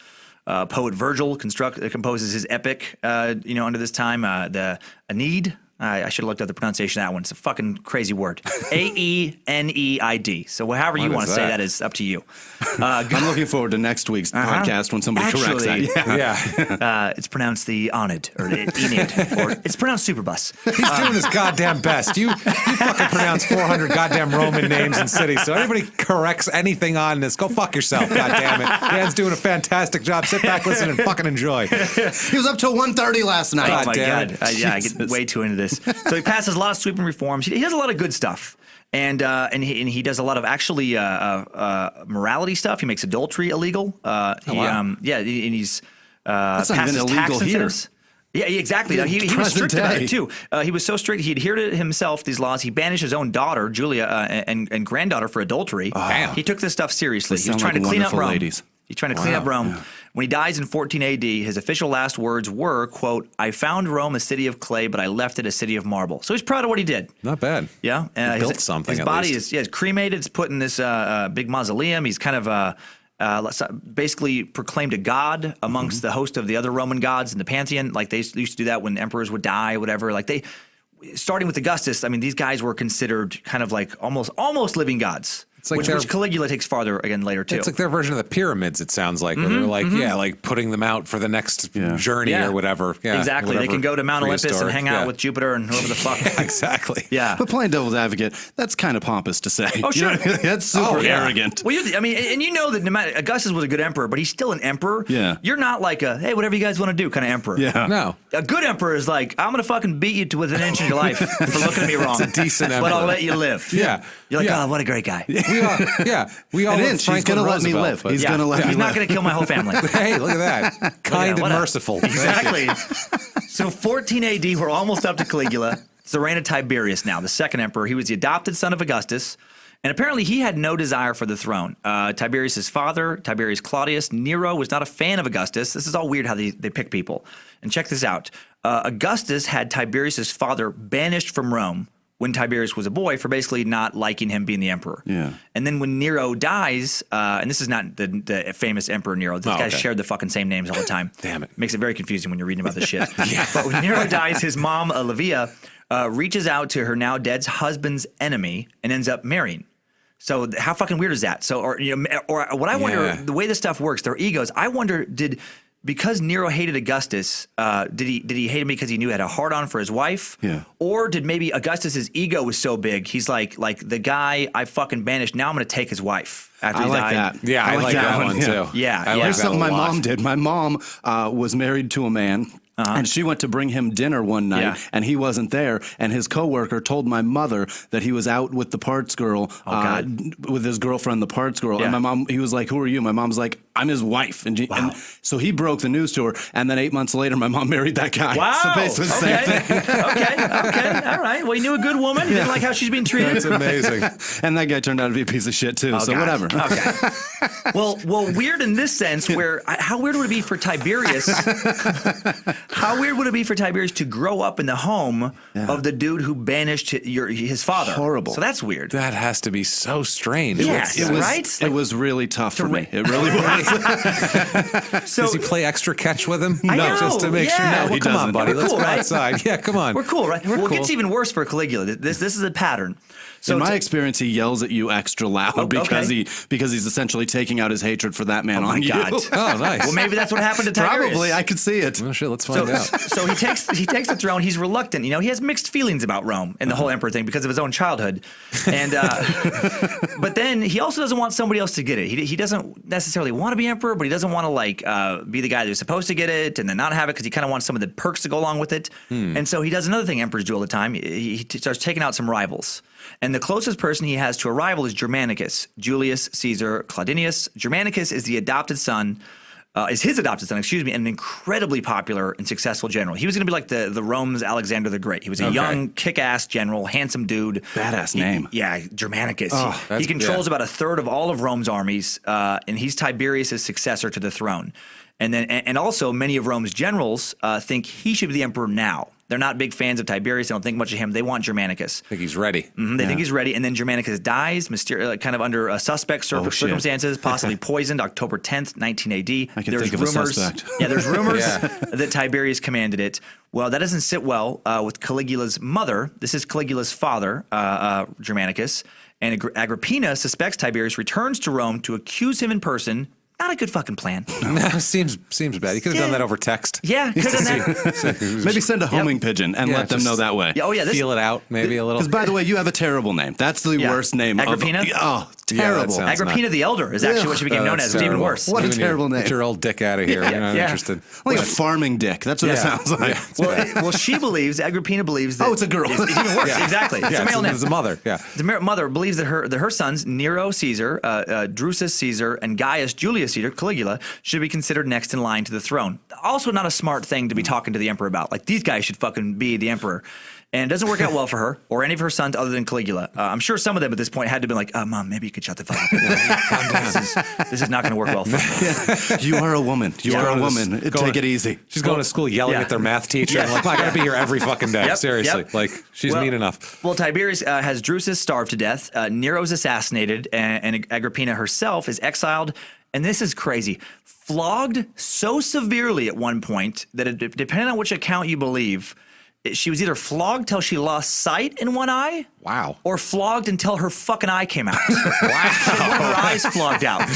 Poet Virgil composes his epic, under this time. The Aeneid. I should have looked up the pronunciation of that one. It's a fucking crazy word. Aeneid. So however you want to say that is up to you. I'm looking forward to next week's podcast when somebody corrects that. Yeah. It's pronounced the Onid or the Enid, or it's pronounced Superbus. He's doing his goddamn best. You fucking pronounce 400 goddamn Roman names and cities. So anybody corrects anything on this, go fuck yourself. God damn it. Dan's doing a fantastic job. Sit back, listen, and fucking enjoy. He was up till 1:30 last night. Oh my God! I get way too into this. So he passes a lot of sweeping reforms. He does a lot of good stuff, and he does a lot of actually morality stuff. He makes adultery illegal. And he's That's not even illegal here. Yeah, exactly. He was strict about it too. He was so strict. He adhered to himself these laws. He banished his own daughter, Julia, and granddaughter for adultery. He took this stuff seriously. He was trying to clean up Rome. He's trying to clean up Rome. Yeah. When he dies in 14 AD, his official last words were, quote, "I found Rome a city of clay, but I left it a city of marble." So he's proud of what he did. Not bad. Yeah. He built something. His body is cremated. It's put in this big mausoleum. He's kind of basically proclaimed a god amongst the host of the other Roman gods in the pantheon. Like they used to do that when emperors would die or whatever. Like starting with Augustus, I mean, these guys were considered kind of like almost living gods. It's like which Caligula takes farther again later too. It's like their version of the pyramids. It sounds like where they're like, like putting them out for the next journey or whatever. Yeah, exactly. Whatever, they can go to Mount Olympus and hang out with Jupiter and whoever the fuck. Exactly. Yeah. But playing devil's advocate, that's kind of pompous to say. Oh, sure. That's super arrogant. Well, and you know that no matter Augustus was a good emperor, but he's still an emperor. Yeah. You're not like a hey, whatever you guys want to do kind of emperor. Yeah. No. A good emperor is like, I'm gonna fucking beat you to within an inch of your life for looking at me wrong. It's a decent emperor. But I'll let you live. Yeah. You're like, oh, what a great guy. We all He's going to let me live. He's going to let me live. He's not going to kill my whole family. Hey, look at that. Kind and merciful. Exactly. So 14 AD, we're almost up to Caligula. It's the reign of Tiberius now, the second emperor. He was the adopted son of Augustus, and apparently he had no desire for the throne. Tiberius' father, Tiberius Claudius, Nero, was not a fan of Augustus. This is all weird how they pick people. And check this out. Augustus had Tiberius' father banished from Rome when Tiberius was a boy for basically not liking him being the emperor. Yeah. And then when Nero dies, and this is not the famous emperor Nero. These guys shared the fucking same names all the time. Damn it. Makes it very confusing when you're reading about this shit. But when Nero dies, his mom, Livia, reaches out to her now dead husband's enemy and ends up marrying. So how fucking weird is that? So, or what I wonder, the way this stuff works, their egos, I wonder, because Nero hated Augustus, did he hate him because he knew he had a hard-on for his wife? Yeah. Or did maybe Augustus's ego was so big, he's like the guy I fucking banished, now I'm going to take his wife after he died. That. Yeah, I like that one too. Yeah. Here's something my mom did. My mom was married to a man. And she went to bring him dinner one night, and he wasn't there. And his coworker told my mother that he was out with the parts girl, with his girlfriend, the parts girl. Yeah. And my mom, he was like, "Who are you?" My mom's like, "I'm his wife." And, and so he broke the news to her. And then 8 months later, my mom married that guy. Wow. So basically the same thing. Okay. All right. Well, he knew a good woman. He didn't like how she's being treated. That's amazing. And that guy turned out to be a piece of shit too. So whatever. Okay. Well, weird in this sense. Where how weird would it be for Tiberius? How weird would it be for Tiberius to grow up in the home of the dude who banished his father? Horrible. So that's weird. That has to be so strange. Yes, It was, right? It was really tough for me. It really was. So, does he play extra catch with him? I know, just to make sure. No, he come on, doesn't. buddy. We're Let's cool, go right? outside. Yeah, come on. We're cool, right? Well, cool. it gets even worse for Caligula. This is a pattern. So in my experience, he yells at you extra loud because he's essentially taking out his hatred for that man on you. God. Oh, nice. Well, maybe that's what happened to Tiberius. Probably, I could see it. Well, shit, let's find out. So he takes the throne. He's reluctant. He has mixed feelings about Rome and the whole emperor thing because of his own childhood. And but then he also doesn't want somebody else to get it. He doesn't necessarily want to be emperor, but he doesn't want to be the guy who's supposed to get it and then not have it because he kind of wants some of the perks to go along with it. And so he does another thing emperors do all the time. He starts taking out some rivals. And the closest person he has to a rival is Germanicus, Julius Caesar Claudinius. Germanicus is his adopted son, and an incredibly popular and successful general. He was going to be like the Rome's Alexander the Great. He was a young, kick-ass general, handsome dude. Badass name. Germanicus. Oh, he controls about a third of all of Rome's armies, and he's Tiberius' successor to the throne. And also many of Rome's generals think he should be the emperor now. They're not big fans of Tiberius. They don't think much of him. They want Germanicus. I think he's ready. They think he's ready, and then Germanicus dies, kind of under suspect circumstances, possibly poisoned, October 10th, 19 AD. I can think of a suspect. Yeah, there's rumors that Tiberius commanded it. Well, that doesn't sit well with Caligula's mother. This is Caligula's father, Germanicus, and Agrippina suspects Tiberius returns to Rome to accuse him in person. Not a good fucking plan. seems bad. You could have done that over text. Yeah, could have done that. Maybe send a homing pigeon and let them know that way. Oh, yeah. Feel it out maybe a little. Because, by the way, you have a terrible name. That's the worst name. Agrippina? Terrible. Agrippina the Elder is actually what she became known as. It's even worse. What a terrible name. Get your old dick out of here. We're not interested. Like a farming dick. That's what it sounds like. Well, Agrippina believes that. Oh, it's a girl. It's even worse. Exactly. It's a male name. It's a mother. Yeah. The mother believes that her sons, Nero Caesar, Drusus Caesar, and Gaius Julius Caesar, Caligula, should be considered next in line to the throne. Also not a smart thing to be talking to the emperor about. Like, these guys should fucking be the emperor. And it doesn't work out well for her or any of her sons other than Caligula. I'm sure some of them at this point had to be like, Mom, maybe you could shut the fuck up. This is not going to work well for her. You are a woman. You are a woman. Take it easy. She's going to school yelling at their math teacher. Yeah. Like, I got to be here every fucking day. Seriously. Like, she's mean enough. Well, Tiberius has Drusus starved to death. Nero's assassinated. And Agrippina herself is exiled. And this is crazy. Flogged so severely at one point that depending on which account you believe, she was either flogged till she lost sight in one eye. Wow. Or flogged until her fucking eye came out. Wow. One of her eyes flogged out.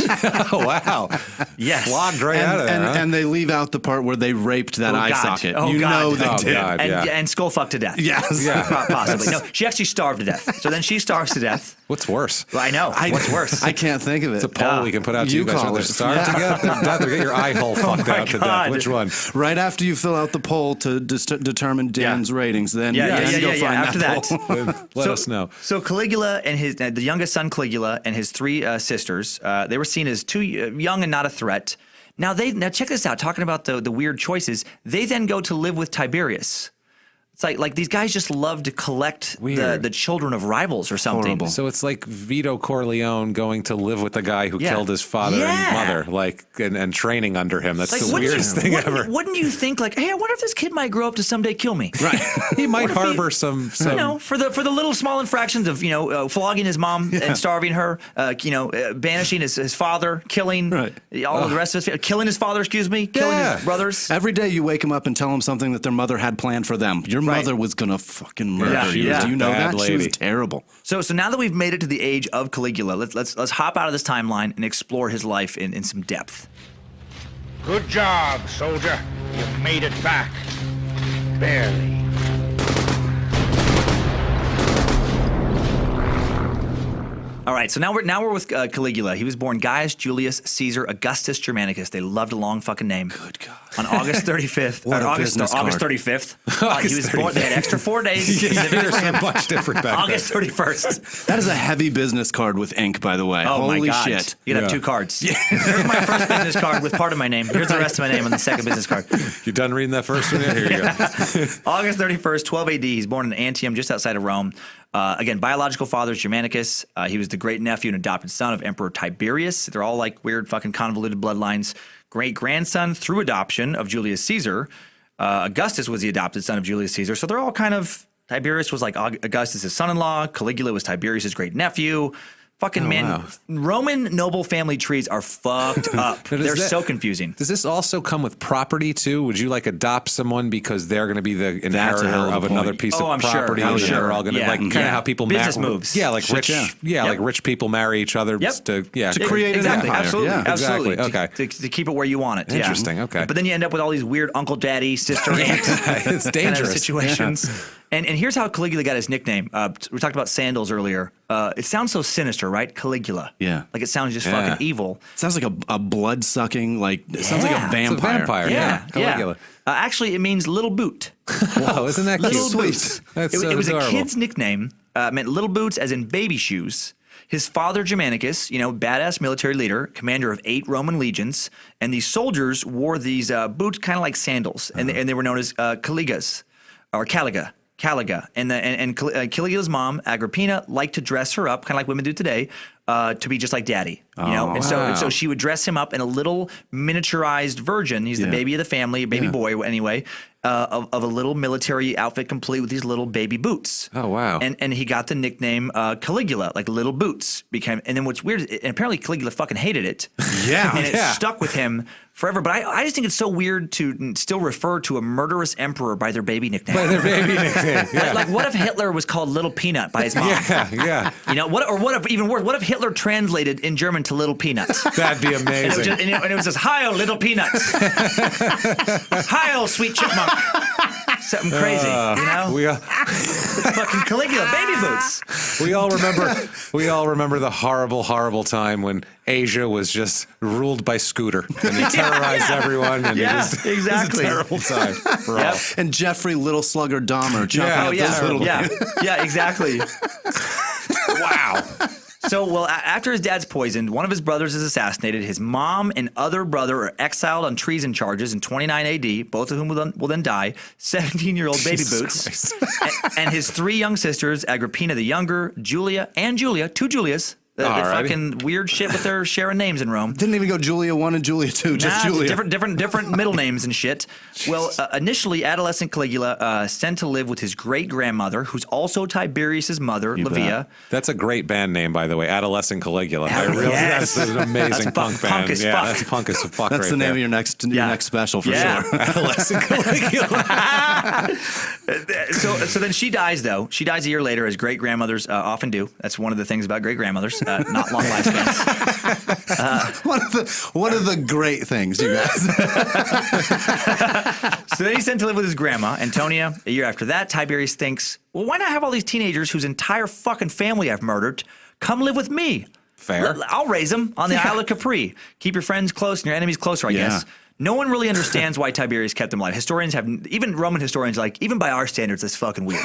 Oh, wow. Yes. Flogged right out of there. And they leave out the part where they raped that eye socket. You know they did. God, and skull fucked to death. Yes. Yeah. Possibly. No, she actually starved to death. So then she starves to death. What's worse? Well, I know. What's worse? I can't think of it. It's a poll we can put out to you guys. call Whether it. starve to death or get your eye hole fucked out to death. Which one? Right after you fill out the poll to determine Dan's ratings, then go find after that that. poll. Let us know. So Caligula and the youngest son Caligula and his three sisters, they were seen as too young and not a threat. Now check this out. Talking about the weird choices, they then go to live with Tiberius. It's like these guys just love to collect the children of rivals or something. Horrible. So it's like Vito Corleone going to live with the guy who killed his father and mother, like and training under him. That's the weirdest thing ever. Wouldn't you think like, hey, I wonder if this kid might grow up to someday kill me? Right. He might harbor some for the little small infractions of flogging his mom and starving her, banishing his father, killing all of the rest of his killing his father, killing his brothers. Every day you wake him up and tell him something that their mother had planned for them. Your mother was gonna fucking murder you. Yeah. Do you know Bad that? lady. She was terrible. So now that we've made it to the age of Caligula, let's hop out of this timeline and explore his life in some depth. Good job, soldier. You made it back. Barely. All right, so now we're with Caligula. He was born Gaius Julius Caesar Augustus Germanicus. They loved a long fucking name. Good God. On August 35th. What a business card. August 35th. He was born. They had extra 4 days. There's a bunch different back August 31st. That is a heavy business card with ink, by the way. Oh Holy my God. shit. You could have 2 cards. Here's my first business card with part of my name. Here's the rest of my name on the second business card. You done reading that first one? Here you go. August 31st, 12 AD. He's born in Antium, just outside of Rome. Again, biological father is Germanicus. He was the great nephew and adopted son of Emperor Tiberius. They're all like weird fucking convoluted bloodlines. Great grandson through adoption of Julius Caesar. Augustus was the adopted son of Julius Caesar. So they're all kind of, Tiberius was like Augustus' son-in-law. Caligula was Tiberius' great nephew. Fucking wow. Roman noble family trees are fucked up. They're so confusing. Does this also come with property too? Would you like adopt someone because they're going to be the inheritor of another piece of property? I'm and sure. they're all going to kind of how people business moves. Yeah, like like rich people marry each other to create an empire. Absolutely, Yeah. absolutely. Exactly. Okay. To keep it where you want it. Interesting. Okay. But then you end up with all these weird uncle, daddy, sister, aunt It's dangerous kind of situations. And here's how Caligula got his nickname. We talked about sandals earlier. It sounds so sinister, right? Caligula. Yeah. Like it sounds just fucking evil. Sounds like a blood sucking, it sounds like a vampire. It's a vampire. Yeah. Caligula. Actually, it means little boot. Whoa, isn't that cute? Little boots. That's it was adorable. a kid's nickname. Meant little boots as in baby shoes. His father, Germanicus, badass military leader, commander of 8 Roman legions, and these soldiers wore these boots kind of like sandals, and they were known as Caligas, or Caliga. And Caligula's mom, Agrippina, liked to dress her up, kind of like women do today, to be just like daddy. And so she would dress him up in a little miniaturized version. He's the baby of the family, baby boy anyway, of a little military outfit complete with these little baby boots. Oh, wow. And he got the nickname Caligula, like Little Boots. And then what's weird, and apparently Caligula fucking hated it. Yeah. And it stuck with him forever. But I just think it's so weird to still refer to a murderous emperor by their baby nickname. Like, what if Hitler was called Little Peanut by his mom? Yeah. What if, even worse, what if Hitler translated in German to Little Peanuts? That'd be amazing. And it was just, Heil, Little Peanuts. Heil, sweet chipmunk. Something crazy, fucking Caligula, baby boots. We all remember the horrible time when Asia was just ruled by Scooter and he terrorized everyone. And exactly. It was a terrible time for all. And Jeffrey Little Slugger Dahmer chopping up those little yeah, exactly. Wow. So, after his dad's poisoned, one of his brothers is assassinated. His mom and other brother are exiled on treason charges in 29 AD, both of whom will then die. 17-year-old baby boots. And his 3 young sisters, Agrippina the Younger, Julia, two Julias. The fucking weird shit with their sharing names in Rome. Didn't even go Julia 1 and Julia 2, just Julia. Different middle names and shit. Well, initially, adolescent Caligula sent to live with his great-grandmother, who's also Tiberius's mother, Livia. That's a great band name, by the way, Adolescent Caligula. That's an amazing punk band. Punk as fuck. That's punk as fuck. That's right the name there. of your next special for sure. Adolescent Caligula. So then she dies, though. She dies a year later, as great-grandmothers often do. That's one of the things about great-grandmothers. Not long lifespans. One of the great things, you guys. So then he's sent to live with his grandma, Antonia. A year after that, Tiberius thinks, well, why not have all these teenagers whose entire fucking family I've murdered come live with me? Fair. I'll raise them on the Isle of Capri. Keep your friends close and your enemies closer, I guess. No one really understands why Tiberius kept them alive. Historians even Roman historians, even by our standards, that's fucking weird.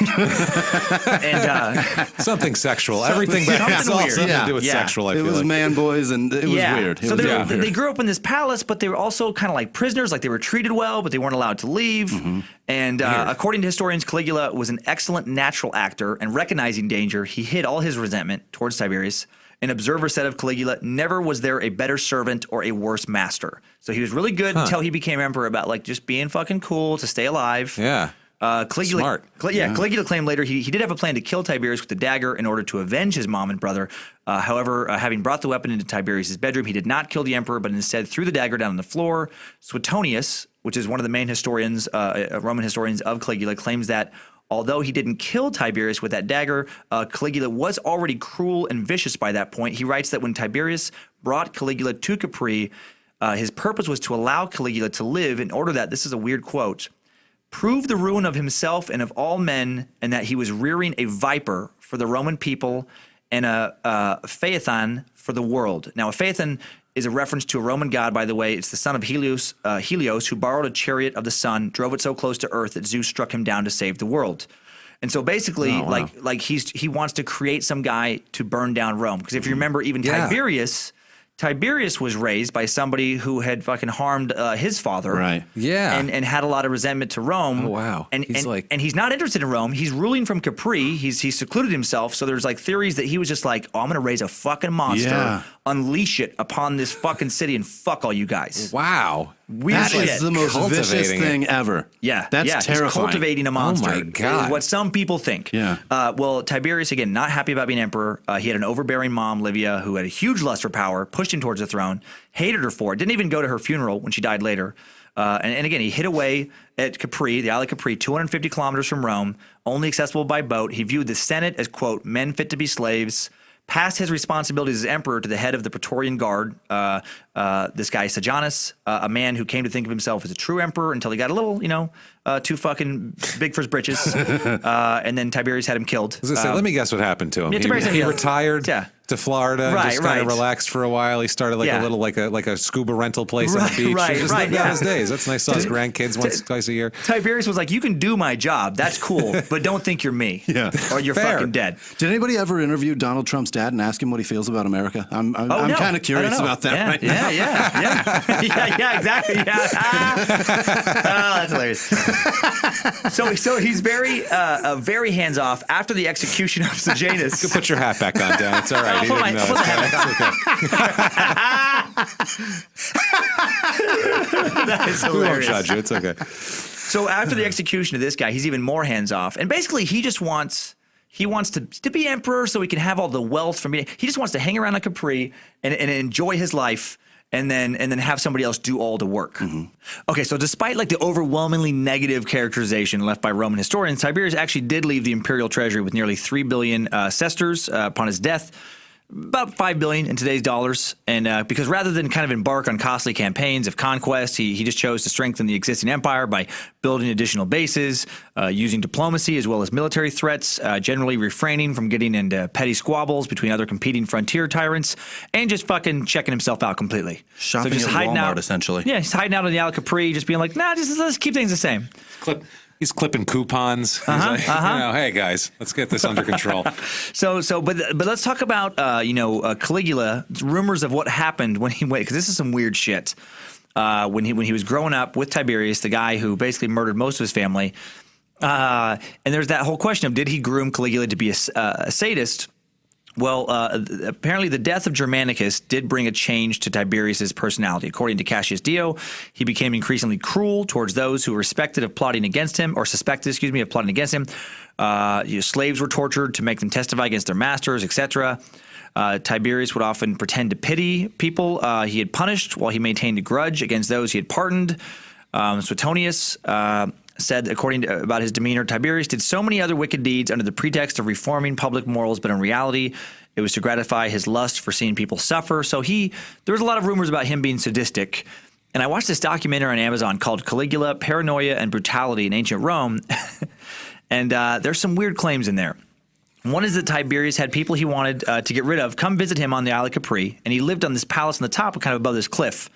And something sexual. Everything but it's all something to do with sexual, I feel like. It was man boys, and it was weird. So they grew up in this palace, but they were also kind of like prisoners. Like, they were treated well, but they weren't allowed to leave. Mm-hmm. And according to historians, Caligula was an excellent natural actor, and recognizing danger, he hid all his resentment towards Tiberius. An observer said of Caligula, never was there a better servant or a worse master. So he was really good until he became emperor about just being fucking cool to stay alive. Yeah. Caligula, Smart. Caligula claimed later he did have a plan to kill Tiberius with the dagger in order to avenge his mom and brother. However, having brought the weapon into Tiberius' bedroom, he did not kill the emperor, but instead threw the dagger down on the floor. Suetonius, which is one of the main historians, Roman historians of Caligula, claims that although he didn't kill Tiberius with that dagger, Caligula was already cruel and vicious by that point. He writes that when Tiberius brought Caligula to Capri, his purpose was to allow Caligula to live in order that, this is a weird quote, prove the ruin of himself and of all men, and that he was rearing a viper for the Roman people and a phaethon for the world. Now, a phaethon is a reference to a Roman god, by the way. It's the son of Helios, who borrowed a chariot of the sun, drove it so close to Earth that Zeus struck him down to save the world. And so basically, he wants to create some guy to burn down Rome. Because if you remember, even Tiberius was raised by somebody who had fucking harmed his father. Right. Yeah. And had a lot of resentment to Rome. Oh, wow. And he's not interested in Rome. He's ruling from Capri. He's secluded himself. So there's theories that he was just I'm going to raise a fucking monster, unleash it upon this fucking city, and fuck all you guys. Wow. Weird that shit. is the most vicious thing ever. Yeah. That's terrifying. He's cultivating a monster. Oh, my God. Is what some people think. Yeah. Well, Tiberius, again, not happy about being emperor. He had an overbearing mom, Livia, who had a huge lust for power, pushed him towards the throne, hated her for it, didn't even go to her funeral when she died later. And again, he hid away at Capri, the Isle of Capri, 250 kilometers from Rome, only accessible by boat. He viewed the Senate as, quote, men fit to be slaves, passed his responsibilities as emperor to the head of the Praetorian Guard, this guy Sejanus, a man who came to think of himself as a true emperor until he got a little, too fucking big for his britches. And then Tiberius had him killed. I was gonna say, let me guess what happened to him. He retired to Florida and just kind of relaxed for a while. He started a little like a scuba rental place on the beach. That his days. That's nice. Saw his grandkids once, twice a year. Tiberius was like, you can do my job. That's cool. But don't think you're me. Or you're fucking dead. Did anybody ever interview Donald Trump's dad and ask him what he feels about America? I'm kind of curious about that right now. Yeah, exactly. Yeah. Oh, that's hilarious. So he's very hands off. After the execution of Sejanus, You can put your hat back on, Dan. It's all right. He didn't know. I'll put the hat that is We won't hilarious. judge you. It's okay. So after the execution of this guy, he's even more hands off, and basically he wants to be emperor so he can have all the wealth from being. He just wants to hang around on Capri and enjoy his life. And then have somebody else do all the work. Mm-hmm. Okay, so despite like the overwhelmingly negative characterization left by Roman historians, Tiberius actually did leave the imperial treasury with nearly 3 billion sesterces upon his death, about 5 billion in today's dollars. And because rather than kind of embark on costly campaigns of conquest, he just chose to strengthen the existing empire by building additional bases, using diplomacy as well as military threats, generally refraining from getting into petty squabbles between other competing frontier tyrants, and just fucking checking himself out completely. Shopping just at hiding Walmart, out, essentially. Yeah, he's hiding out on the Isle of Capri, just being like, nah, just let's keep things the same. He's clipping coupons. He's like, hey guys, let's get this under control. But let's talk about Caligula. Rumors of what happened when he went, because this is some weird shit. When he was growing up with Tiberius, the guy who basically murdered most of his family, and there's that whole question of did he groom Caligula to be a sadist? Well, apparently the death of Germanicus did bring a change to Tiberius's personality. According to Cassius Dio, he became increasingly cruel towards those who were suspected of plotting against him. Slaves were tortured to make them testify against their masters, etc. Tiberius would often pretend to pity people he had punished while he maintained a grudge against those he had pardoned. Suetonius said, about his demeanor, Tiberius did so many other wicked deeds under the pretext of reforming public morals, but in reality, it was to gratify his lust for seeing people suffer. So there was a lot of rumors about him being sadistic. And I watched this documentary on Amazon called Caligula, Paranoia, and Brutality in Ancient Rome. And there's some weird claims in there. One is that Tiberius had people he wanted to get rid of come visit him on the Isle of Capri, and he lived on this palace on the top, kind of above this cliff.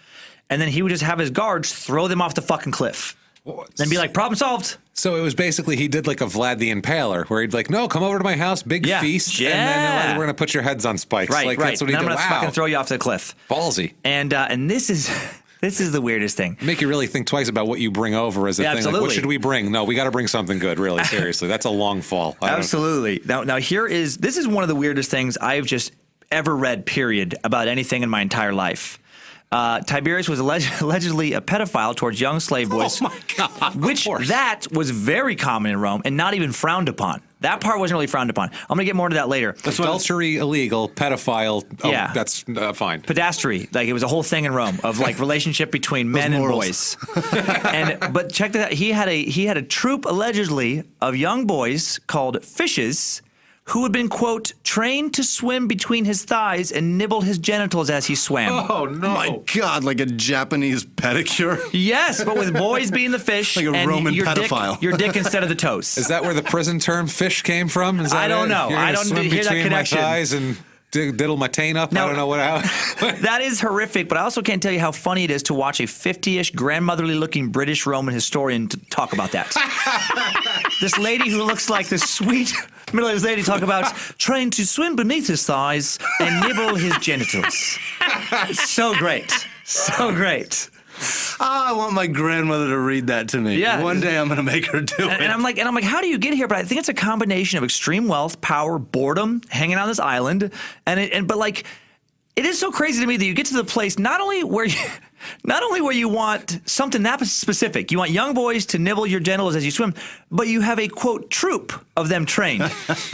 And then he would just have his guards throw them off the fucking cliff. Then be like, problem solved. So it was basically he did like a Vlad the Impaler, where he'd like, no, come over to my house, big feast, and then we're gonna put your heads on spikes. Right, like, right. That's what he and did. I'm gonna fucking throw you off the cliff. Ballsy. And this is the weirdest thing. Make you really think twice about what you bring over as a thing. Absolutely. Like, what should we bring? No, we got to bring something good. Really, seriously, that's a long fall. Absolutely. Now this is one of the weirdest things I've just ever read. Period about anything in my entire life. Tiberius was allegedly a pedophile towards young slave boys. Oh my God! That was very common in Rome and not even frowned upon. That part wasn't really frowned upon. I'm going to get more into that later. Adultery illegal, pedophile. Oh, Yeah. That's fine. Pedastry, like it was a whole thing in Rome of like relationship between men and boys. But check that out. He had a troop allegedly of young boys called fishes who had been, quote, trained to swim between his thighs and nibble his genitals as he swam. Oh no! My God, like a Japanese pedicure. Yes, but with boys being the fish, Like a and Roman your pedophile. your dick instead of the toes. Is that where the prison term "fish" came from? Is that I don't it? know. You're I gonna don't swim hear that between connection. My thighs and diddle my taint up. Now- I don't know what. That is horrific, but I also can't tell you how funny it is to watch a 50-ish, grandmotherly-looking British Roman historian talk about that. This lady who looks like this sweet middle-aged lady talk about trying to swim beneath his thighs and nibble his genitals. So great. So great. I want my grandmother to read that to me. Yeah. One day I'm going to make her do it. And I'm like, how do you get here? But I think it's a combination of extreme wealth, power, boredom, hanging on this island, but it is so crazy to me that you get to the place not only where you want something that specific, you want young boys to nibble your genitals as you swim, but you have a quote troop of them trained.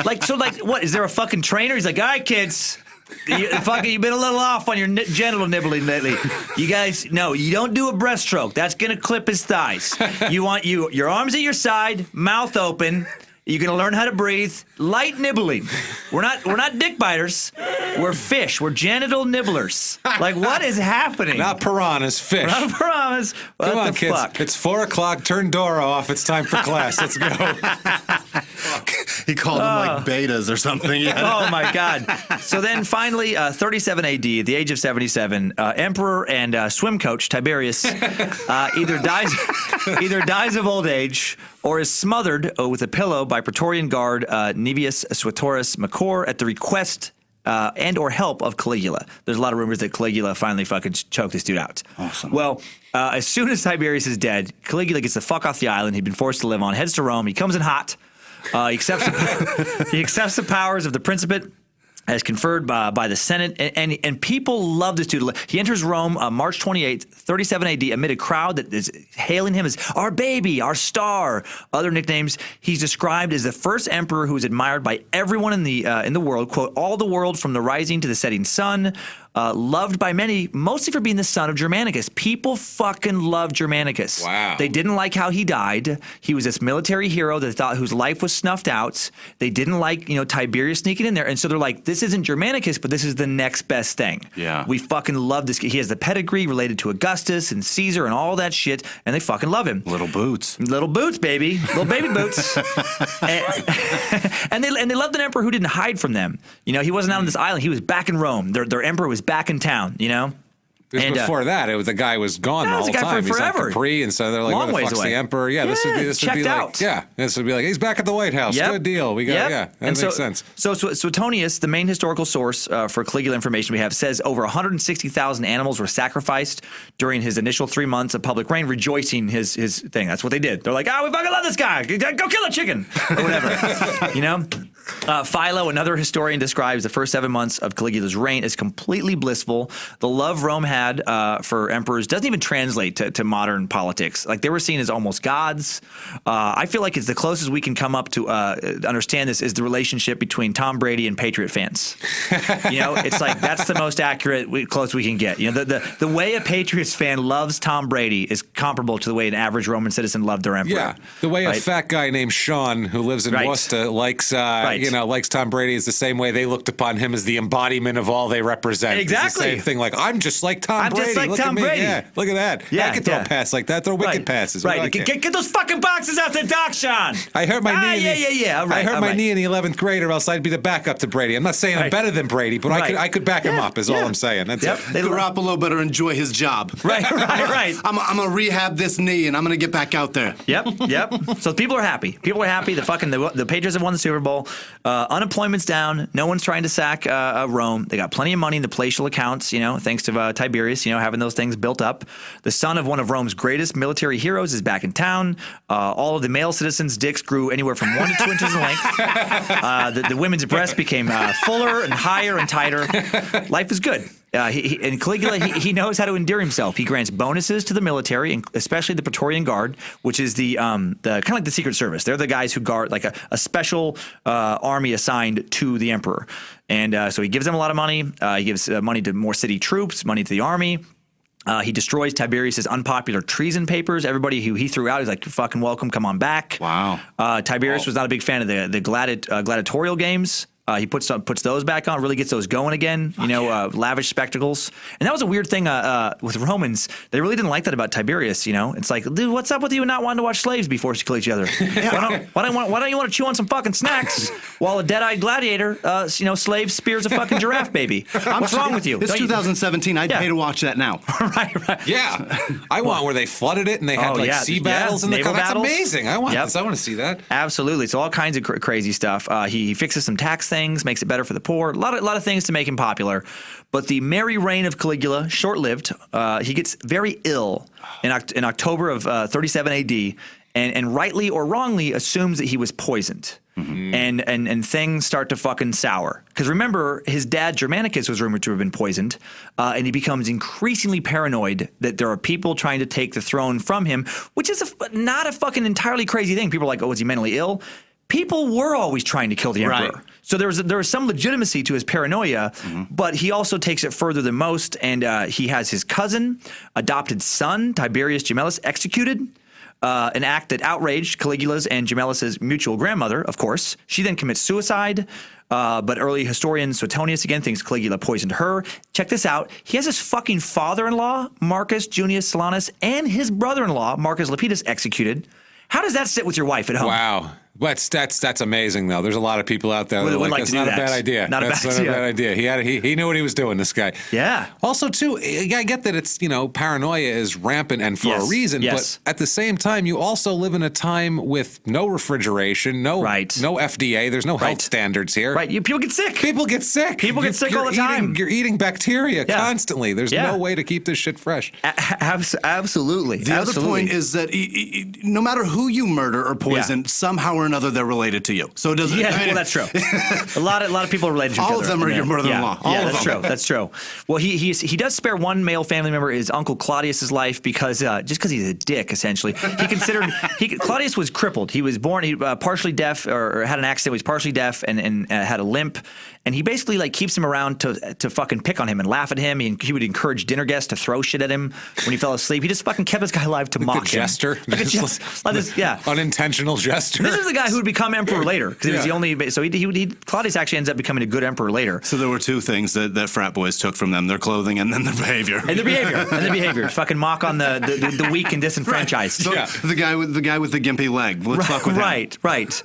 What is there a fucking trainer? He's like, all right, kids. You've been a little off on your genital nibbling lately. You guys, no, you don't do a breaststroke. That's gonna clip his thighs. You want your arms at your side, mouth open. You're gonna learn how to breathe. Light nibbling. We're not dick biters. We're fish. We're genital nibblers. Like, what is happening? Not piranhas, fish. Not piranhas. What Come on, the kids. fuck? It's 4:00. Turn Dora off. It's time for class. Let's go. He called them like betas or something. Yeah. Oh my God! So then, finally, 37 A.D., at the age of 77, Emperor and swim coach Tiberius either dies of old age or is smothered with a pillow by Praetorian guard Naevius Suetonius Macor at the request and or help of Caligula. There's a lot of rumors that Caligula finally fucking choked this dude out. Awesome. Well, as soon as Tiberius is dead, Caligula gets the fuck off the island he'd been forced to live on, heads to Rome. He comes in hot. He accepts the powers of the Principate as conferred by the Senate, and people love this dude. He enters Rome March 28th, 37 AD, amid a crowd that is hailing him as our baby, our star, other nicknames. He's described as the first emperor who is admired by everyone in the world, quote, all the world from the rising to the setting sun. Loved by many, mostly for being the son of Germanicus. People fucking love Germanicus. Wow. They didn't like how he died. He was this military hero that thought whose life was snuffed out. They didn't like, Tiberius sneaking in there. And so they're like, this isn't Germanicus, but this is the next best thing. Yeah. We fucking love this. He has the pedigree related to Augustus and Caesar and all that shit, and they fucking love him. Little boots. Little boots, baby. Little baby boots. and they loved an emperor who didn't hide from them. He wasn't out on this island. He was back in Rome. Their emperor was back in town, Because before that, the guy was gone the whole time. He's at Capri, and so they're like, Long "Where the ways fuck's away. the emperor?" Yeah, this would be checked out. this would be like, he's back at the White House. Yep. Good deal. We got that and makes sense. So Suetonius, the main historical source for Caligula information we have, says over 160,000 animals were sacrificed during his initial 3 months of public reign, rejoicing his thing. That's what they did. They're like, we fucking love this guy. Go kill a chicken or whatever. Philo, another historian, describes the first 7 months of Caligula's reign as completely blissful. The love Rome had for emperors doesn't even translate to modern politics. Like, they were seen as almost gods. I feel like it's the closest we can come up to understand this is the relationship between Tom Brady and Patriot fans. It's like that's the most accurate close we can get. The way a Patriots fan loves Tom Brady is comparable to the way an average Roman citizen loved their emperor. Yeah, the way a fat guy named Sean who lives in Worcester likes Tom Brady is the same way they looked upon him as the embodiment of all they represent. Exactly. It's the same thing. Like, I'm just like Tom Brady. Just like look Tom at me. Brady. Yeah, look at that. Yeah, I can throw a pass like that. Throw wicked passes. Right. Get those fucking boxes out the dock, Sean. I hurt my knee. All right, I hurt my knee in the 11th grade, or else I'd be the backup to Brady. I'm not saying I'm better than Brady, but I could back him up. Is all I'm saying. That's it. Garoppolo better enjoy his job. Right. I'm gonna rehab this knee, and I'm gonna get back out there. Yep. So people are happy. The Patriots have won the Super Bowl. Unemployment's down. No one's trying to sack Rome. They got plenty of money in the palatial accounts, thanks to Tiberius, having those things built up. The son of one of Rome's greatest military heroes is back in town. All of the male citizens' dicks grew anywhere from 1 to 2 inches in length. The women's breasts became fuller and higher and tighter. Life is good. And Caligula, he knows how to endear himself. He grants bonuses to the military, and especially the Praetorian Guard, which is the kind of like the Secret Service. They're the guys who guard like a special army assigned to the emperor. And so he gives them a lot of money. He gives money to more city troops, money to the army. He destroys Tiberius's unpopular treason papers. Everybody who he threw out, he's like, "You're fucking welcome. Come on back." Wow. Tiberius was not a big fan of the gladiatorial games. He puts those back on, really gets those going again, lavish spectacles. And that was a weird thing with Romans. They really didn't like that about Tiberius, It's like, dude, what's up with you not wanting to watch slaves be forced to kill each other? Why don't you want to chew on some fucking snacks while a dead-eyed gladiator, slave spears a fucking giraffe baby? What's wrong with you? It's 2017. I'd pay to watch that now. Right. Yeah. I want where they flooded it and they had sea battles and naval that's battles. amazing. I want this. I want to see that. Absolutely. So all kinds of crazy stuff. He fixes some tax things, makes it better for the poor. A lot of things to make him popular. But the merry reign of Caligula, short-lived. He gets very ill in October of 37 AD, and rightly or wrongly assumes that he was poisoned. Mm-hmm. And things start to fucking sour. Because remember, his dad Germanicus was rumored to have been poisoned, and he becomes increasingly paranoid that there are people trying to take the throne from him, which is not a fucking entirely crazy thing. People are like, oh, was he mentally ill? People were always trying to kill the emperor. Right. So there was some legitimacy to his paranoia, but he also takes it further than most, and he has his cousin, adopted son, Tiberius Gemellus, executed. An act that outraged Caligula's and Gemellus's mutual grandmother, of course. She then commits suicide, but early historian Suetonius again thinks Caligula poisoned her. Check this out. He has his fucking father-in-law, Marcus Junius Silanus, and his brother-in-law, Marcus Lepidus, executed. How does that sit with your wife at home? Wow. But that's amazing, though. There's a lot of people out there that are would like, like that's to do not a that. bad idea. Not a That's bad not a idea. bad idea. He knew what he was doing, this guy. Yeah. Also, too, I get that it's, paranoia is rampant and for a Yes. reason. Yes. But at the same time, you also live in a time with no refrigeration, no FDA. There's no health standards here. Right. People get sick. People get sick. People get sick all the time. You're eating bacteria constantly. There's no way to keep this shit fresh. Absolutely. The other point is that no matter who you murder or poison, somehow or another they're related to you. So it doesn't. Yeah, well, that's true. a lot of people are related to each other. All of them are your brother-in-law. Yeah, All of that's them. true. That's true. Well, he does spare one male family member, his uncle Claudius's life, because just because he's a dick, essentially. Claudius was crippled. He was born partially deaf, or had an accident. He was partially deaf and had a limp. And he basically keeps him around to fucking pick on him and laugh at him. He would encourage dinner guests to throw shit at him when he fell asleep. He just fucking kept this guy alive to mock him. Jester. Yeah. Unintentional jester. This is the guy who would become emperor later, because he was the only. So Claudius actually ends up becoming a good emperor later. So there were two things that frat boys took from them: their clothing and then their behavior. And their behavior. Fucking mock on the weak and disenfranchised. Right. So the guy with the gimpy leg. Let's fuck with him. Right.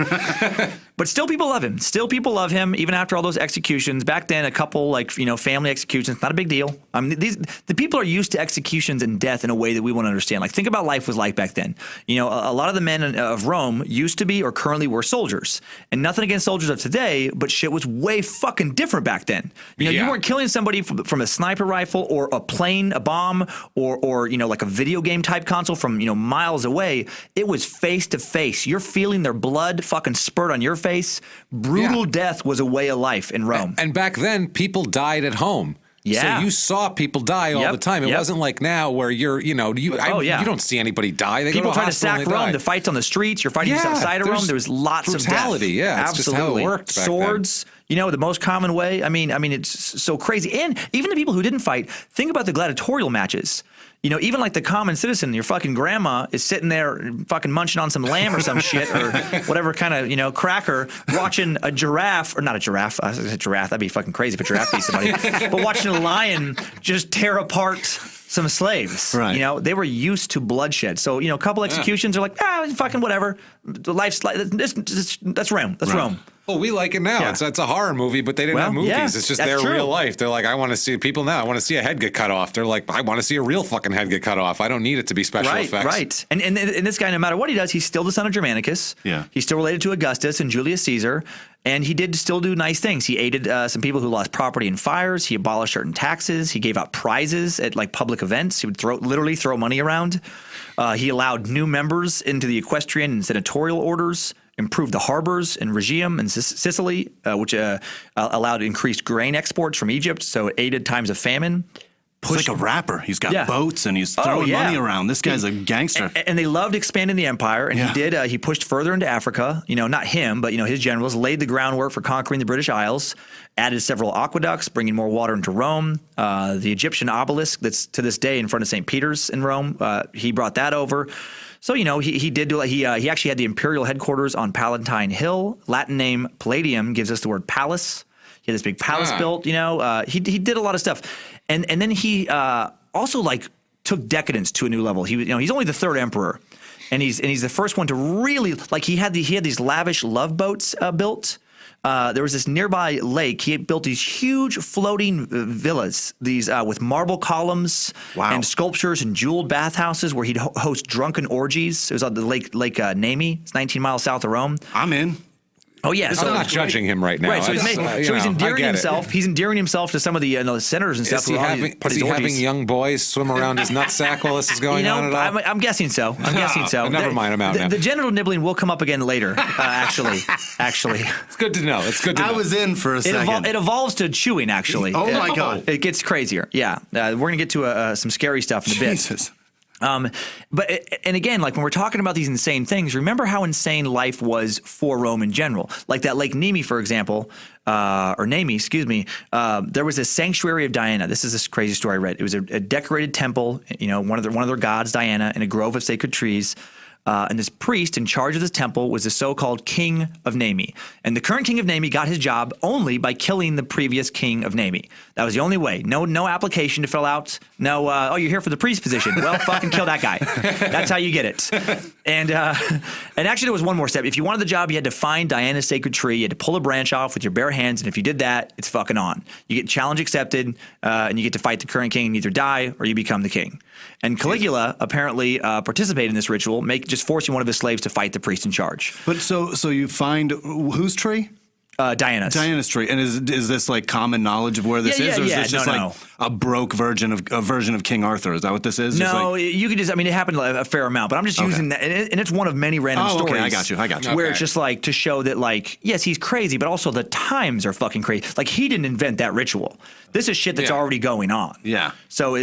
But still people love him. Still people love him, even after all those executions. Back then, a couple family executions, not a big deal. I mean, the people are used to executions and death in a way that we won't understand. Think about life was like back then. A lot of the men of Rome used to be or currently were soldiers. And nothing against soldiers of today, but shit was way fucking different back then. You weren't killing somebody from a sniper rifle or a plane, a bomb, or like a video game type console from miles away. It was face to face. You're feeling their blood fucking spurt on your face. Brutal death was a way of life in Rome. And back then, people died at home. Yeah. So you saw people die all the time. It wasn't like now where you don't see anybody die. They People go to a trying to hospital sack and they Rome. die. The fights on the streets. You're fighting outside of Rome. There was lots brutality, of death. Yeah, it's absolutely. just how it worked back Swords. The most common way. I mean, it's so crazy. And even the people who didn't fight, think about the gladiatorial matches. Even like the common citizen, your fucking grandma is sitting there fucking munching on some lamb or some shit or whatever kind of, cracker, watching a giraffe, or not a giraffe, a giraffe, that'd be fucking crazy if a giraffe beat somebody, but watching a lion just tear apart some slaves. Right. They were used to bloodshed. So, a couple executions are like, fucking whatever. The life's like, that's Rome. That's Rome. Well, we like it now. Yeah. It's a horror movie, but they didn't have movies. Yeah, it's just that's their true. real life. They're like, I want to see people now. I want to see a head get cut off. They're like, I want to see a real fucking head get cut off. I don't need it to be special effects. Right. And this guy, no matter what he does, he's still the son of Germanicus. Yeah. He's still related to Augustus and Julius Caesar. And he did still do nice things. He aided some people who lost property in fires. He abolished certain taxes. He gave out prizes at public events. He would literally throw money around. He allowed new members into the equestrian and senatorial orders. Improved the harbors in Rhegium and Sicily, which allowed increased grain exports from Egypt, so it aided times of famine. He's like a rapper. He's got boats and he's throwing money around. This guy's a gangster. And they loved expanding the empire, and he did. He pushed further into Africa. Not him, but his generals laid the groundwork for conquering the British Isles, added several aqueducts, bringing more water into Rome. The Egyptian obelisk that's to this day in front of St. Peter's in Rome, he brought that over. So, he did do he actually had the imperial headquarters on Palatine Hill. Latin name Palladium gives us the word palace. He had this big palace built, he did a lot of stuff. And then he also took decadence to a new level. He's only the third emperor. And he's the first one to really he had these lavish love boats built. There was this nearby lake. He had built these huge floating villas, these with marble columns and sculptures and jeweled bathhouses where he'd host drunken orgies. It was on the lake Nemi. It's 19 miles south of Rome. I'm in. Oh yeah, I'm not judging him right now. Right, so he's endearing himself. He's endearing himself to some of the senators and stuff. Is he having young boys swim around his nutsack while this is going on at all? I'm guessing so. Never mind. I'm out now. The genital nibbling will come up again later. Actually, it's good to know. I was in for a second. It evolves to chewing. Actually, oh my god, it gets crazier. Yeah, we're gonna get to some scary stuff in a bit. Jesus. But again, when we're talking about these insane things, remember how insane life was for Rome in general. Like that Lake Nemi, for example, or Nemi, excuse me. There was a sanctuary of Diana. This is this crazy story I read. It was a decorated temple. One of their gods, Diana, in a grove of sacred trees. And this priest in charge of this temple was the so-called king of Nemi. And the current king of Nemi got his job only by killing the previous king of Nemi. That was the only way. No application to fill out. No, oh, you're here for the priest position. Well, fucking kill that guy. That's how you get it. And actually, there was one more step. If you wanted the job, you had to find Diana's sacred tree. You had to pull a branch off with your bare hands. And if you did that, it's fucking on. You get challenge accepted, and you get to fight the current king and either die or you become the king. And Caligula apparently participated in this ritual, just forcing one of his slaves to fight the priest in charge. But so you find whose tree? Diana's. Diana's tree. And is this like common knowledge of where this is? Or is this just like a broke version of King Arthur? Is that what this is? No, you could just, I mean, it happened a fair amount, but I'm just using that. And it's one of many random stories. Okay, I got you. Where it's just like to show that, like, yes, he's crazy, but also the times are fucking crazy. Like, he didn't invent that ritual. This is shit that's already going on. Yeah. So,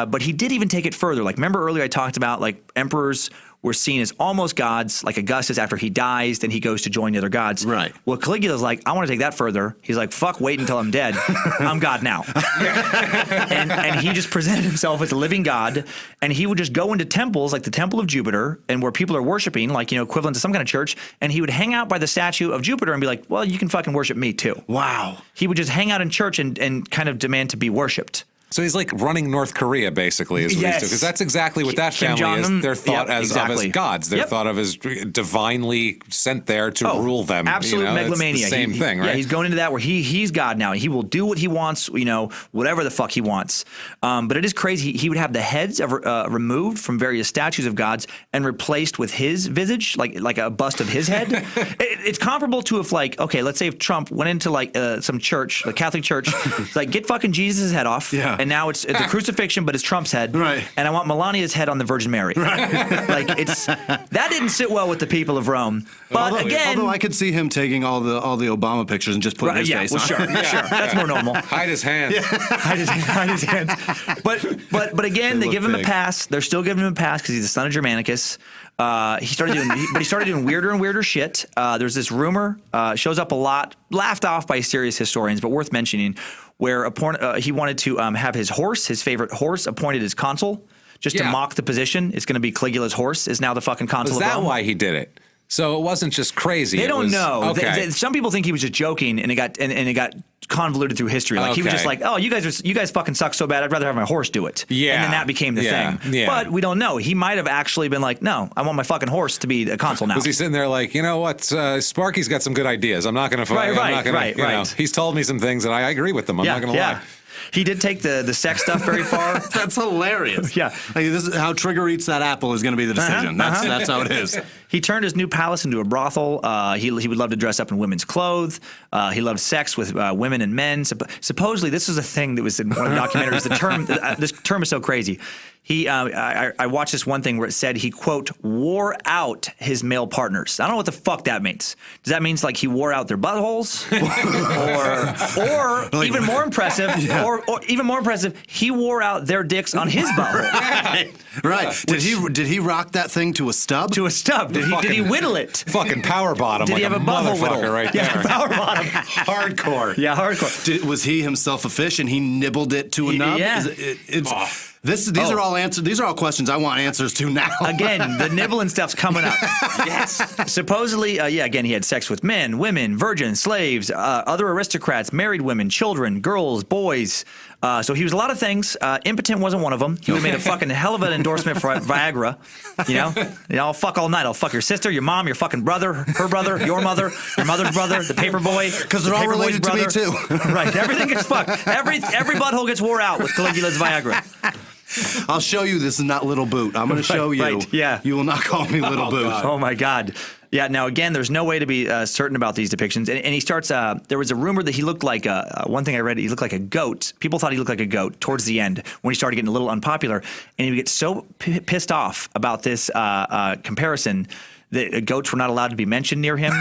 but he did even take it further. Like, remember earlier I talked about, like, emperors were seen as almost gods, like Augustus. After he dies, then he goes to join the other gods. Right. Well, Caligula's like, I want to take that further. He's like, fuck, wait until I'm dead. I'm God now. and he just presented himself as a living god, and he would just go into temples like the Temple of Jupiter, and where people are worshiping, like, equivalent to some kind of church, and he would hang out by the statue of Jupiter and be like, well, you can fucking worship me too. Wow. He would just hang out in church and kind of demand to be worshipped. So he's like running North Korea, basically, is what he's doing. Because that's exactly what that Kim family Jong-un, is. They're thought of as gods. They're thought of as divinely sent there to rule them. Absolute megalomania. It's the same thing, right? Yeah, he's going into that where he's God now. He will do what he wants, whatever the fuck he wants. But it is crazy. He would have the heads removed from various statues of gods and replaced with his visage, like a bust of his head. It's comparable to if, like, okay, let's say if Trump went into like some church, a Catholic church, like, get fucking Jesus' head off. Yeah. And now it's the crucifixion, but it's Trump's head. Right. And I want Melania's head on the Virgin Mary. Right. Like, that didn't sit well with the people of Rome. But although I could see him taking all the Obama pictures and just putting his face on. Sure. That's more normal. Hide his hands. Hide his hands. But again, they give him a pass. They're still giving him a pass because he's the son of Germanicus. He started doing weirder and weirder shit. There's this rumor, shows up a lot, laughed off by serious historians, but worth mentioning, where he wanted to have his favorite horse, appointed as consul, just to mock the position. It's going to be Caligula's horse is now the fucking consul of Rome. Is that why he did it? So it wasn't just crazy. They don't know. Okay. Some people think he was just joking, and it got convoluted through history. Like, he was just like, "Oh, you guys fucking suck so bad. I'd rather have my horse do it." Yeah, and then that became the thing. Yeah. But we don't know. He might have actually been like, "No, I want my fucking horse to be the consul now." Was he sitting there like, you know what? Sparky's got some good ideas. I'm not going to fight. Right. He's told me some things, and I agree with them. I'm not going to lie. He did take the sex stuff very far. That's hilarious. Yeah. Like, this is how Trigger eats that apple is going to be the decision. That's how it is. He turned his new palace into a brothel. He would love to dress up in women's clothes. He loved sex with women and men. Supposedly, this was a thing that was in one of the documentaries. This term is so crazy. I watched this one thing where it said he, quote, wore out his male partners. I don't know what the fuck that means. Does that mean like he wore out their buttholes? or even more impressive, or even more impressive, he wore out their dicks on his butthole. Right. Did he rock that thing to a stub? To a stub. Did he whittle it? Fucking power bottom. Did like he have a butthole whittle? Right there. Yeah, power bottom. Hardcore. Yeah, hardcore. Was he himself a fish and he nibbled it to a nub? Yeah. These are all answers. These are all questions I want answers to now. Again, the nibbling stuff's coming up. Yes. Supposedly, again, he had sex with men, women, virgins, slaves, other aristocrats, married women, children, girls, boys. So he was a lot of things. Impotent wasn't one of them. He would have made a fucking hell of an endorsement for Viagra. I'll fuck all night. I'll fuck your sister, your mom, your fucking brother, her brother, your mother's brother, the paper boy. Because they're all related to me too. Right. Everything gets fucked. Every butthole gets wore out with Caligula's Viagra. I'll show you this is not Little Boot. I'm going to show you. Right, yeah. You will not call me Little Boot. God. Oh, my God. Yeah, now, again, there's no way to be certain about these depictions. And he starts, there was a rumor that he looked like, one thing I read, he looked like a goat. People thought he looked like a goat towards the end when he started getting a little unpopular. And he would get so pissed off about this comparison that goats were not allowed to be mentioned near him.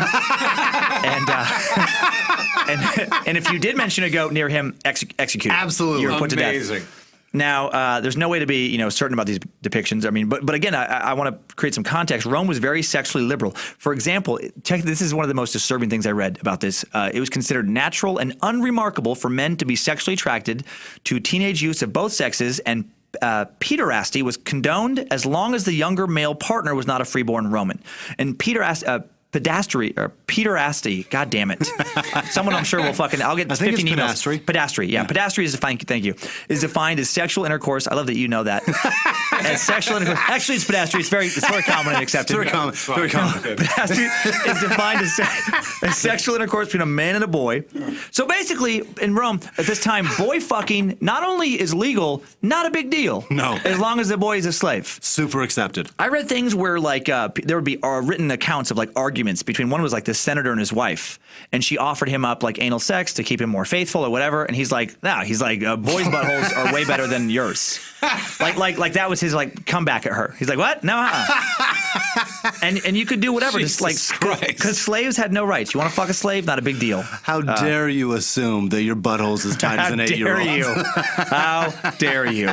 and if you did mention a goat near him, executed. Absolutely. You were put Amazing. to death. Now, there's no way to be, certain about these depictions. I mean, but again, I want to create some context. Rome was very sexually liberal. For example, this is one of the most disturbing things I read about this. It was considered natural and unremarkable for men to be sexually attracted to teenage youths of both sexes and pederasty was condoned as long as the younger male partner was not a freeborn Roman. And pederasty, god damn it. Someone I'm sure will fucking, I'll get 15 emails. Pedastry, yeah. Pedastry is defined, thank you, is defined as sexual intercourse. I love that you know that. As sexual intercourse. Actually, it's pedastry. It's very common and accepted. Very common. Pedastry is defined as sexual intercourse between a man and a boy. So basically, in Rome, at this time, boy fucking not only is legal, not a big deal. No. As long as the boy is a slave. Super accepted. I read things where like there would be written accounts of like arguments between one was like this senator and his wife, and she offered him up like anal sex to keep him more faithful or whatever, and he's like, boys' buttholes are way better than yours. like that was his like comeback at her. He's like, what? No, and you could do whatever, Jesus just like Christ. because slaves had no rights. You want to fuck a slave? Not a big deal. How dare you assume that your butthole's as tight as an 8-year-old? How dare you?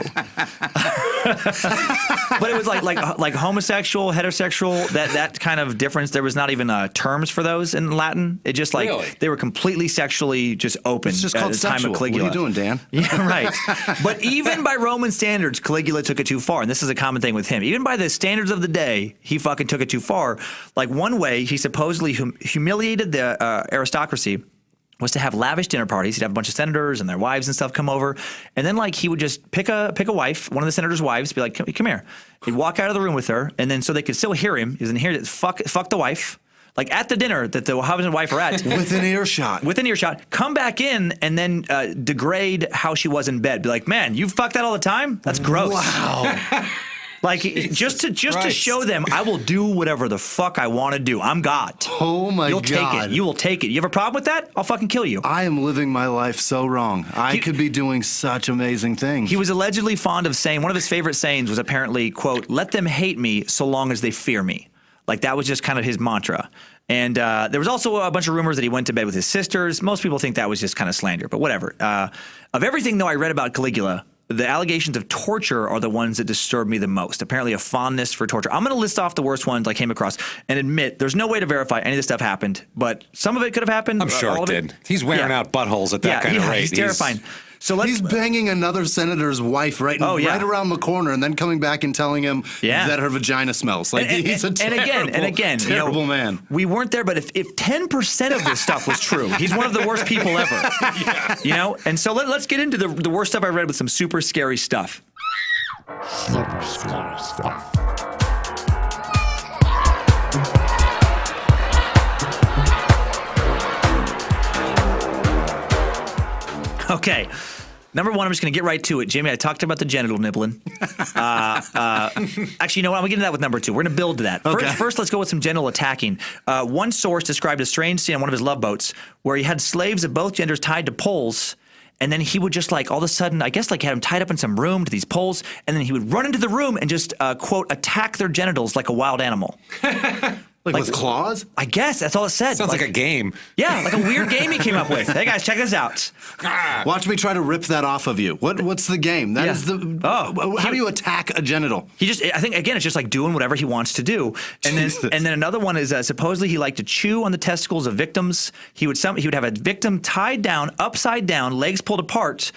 But it was like homosexual, heterosexual, that kind of difference. There was not even terms for those in Latin. It just like Really? they were completely sexually just open. It's just at called the time sexual. of Caligula. What are you doing, Dan? Yeah, right. But even by Roman standards, Caligula took it too far, and this is a common thing with him. Even by the standards of the day, he fucking took it too far. Like one way, he supposedly humiliated the aristocracy was to have lavish dinner parties. He'd have a bunch of senators and their wives and stuff come over, and then like he would just pick a wife, one of the senators' wives, be like, come here. He'd walk out of the room with her, and then so they could still hear him. He was in here to fuck the wife. Like at the dinner that the husband and wife are at. Within earshot. Within earshot. Come back in and then degrade how she was in bed. Be like, man, you fuck that all the time? That's gross. Wow. Like just to show them, I will do whatever the fuck I want to do. I'm God. Oh my You'll God. take it. You will take it. You have a problem with that? I'll fucking kill you. I am living my life so wrong. I could be doing such amazing things. He was allegedly fond of saying, one of his favorite sayings was apparently, quote, let them hate me so long as they fear me. Like that was just kind of his mantra. And there was also a bunch of rumors that he went to bed with his sisters. Most people think that was just kind of slander, but whatever. Of everything, though, I read about Caligula, the allegations of torture are the ones that disturb me the most. Apparently a fondness for torture. I'm going to list off the worst ones I came across and admit there's no way to verify any of this stuff happened, but some of it could have happened. I'm sure all it of did. He's wearing out buttholes at that kind of rate. He's terrifying. So He's banging another senator's wife right around the corner, and then coming back and telling him that her vagina smells. Like he's a terrible man. We weren't there, but if 10% of this stuff was true, he's one of the worst people ever. Yeah. You know, and so let's get into the worst stuff I read with some super scary stuff. Super scary stuff. Okay. Number one, I'm just going to get right to it. Jimmy, I talked about the genital nibbling. Actually, you know what? I'm going to get into that with number two. We're going to build to that. Okay. First, let's go with some genital attacking. One source described a strange scene on one of his love boats where he had slaves of both genders tied to poles, and then he would just like all of a sudden, I guess like had them tied up in some room to these poles, and then he would run into the room and just, quote, attack their genitals like a wild animal. Like with claws? I guess that's all it said. Sounds like a game. Yeah, like a weird game he came up with. Hey guys, check this out. Watch me try to rip that off of you. What's the game? That is the. How do you attack a genital? I think again, it's just like doing whatever he wants to do. And then another one is supposedly he liked to chew on the testicles of victims. He would have a victim tied down, upside down, legs pulled apart,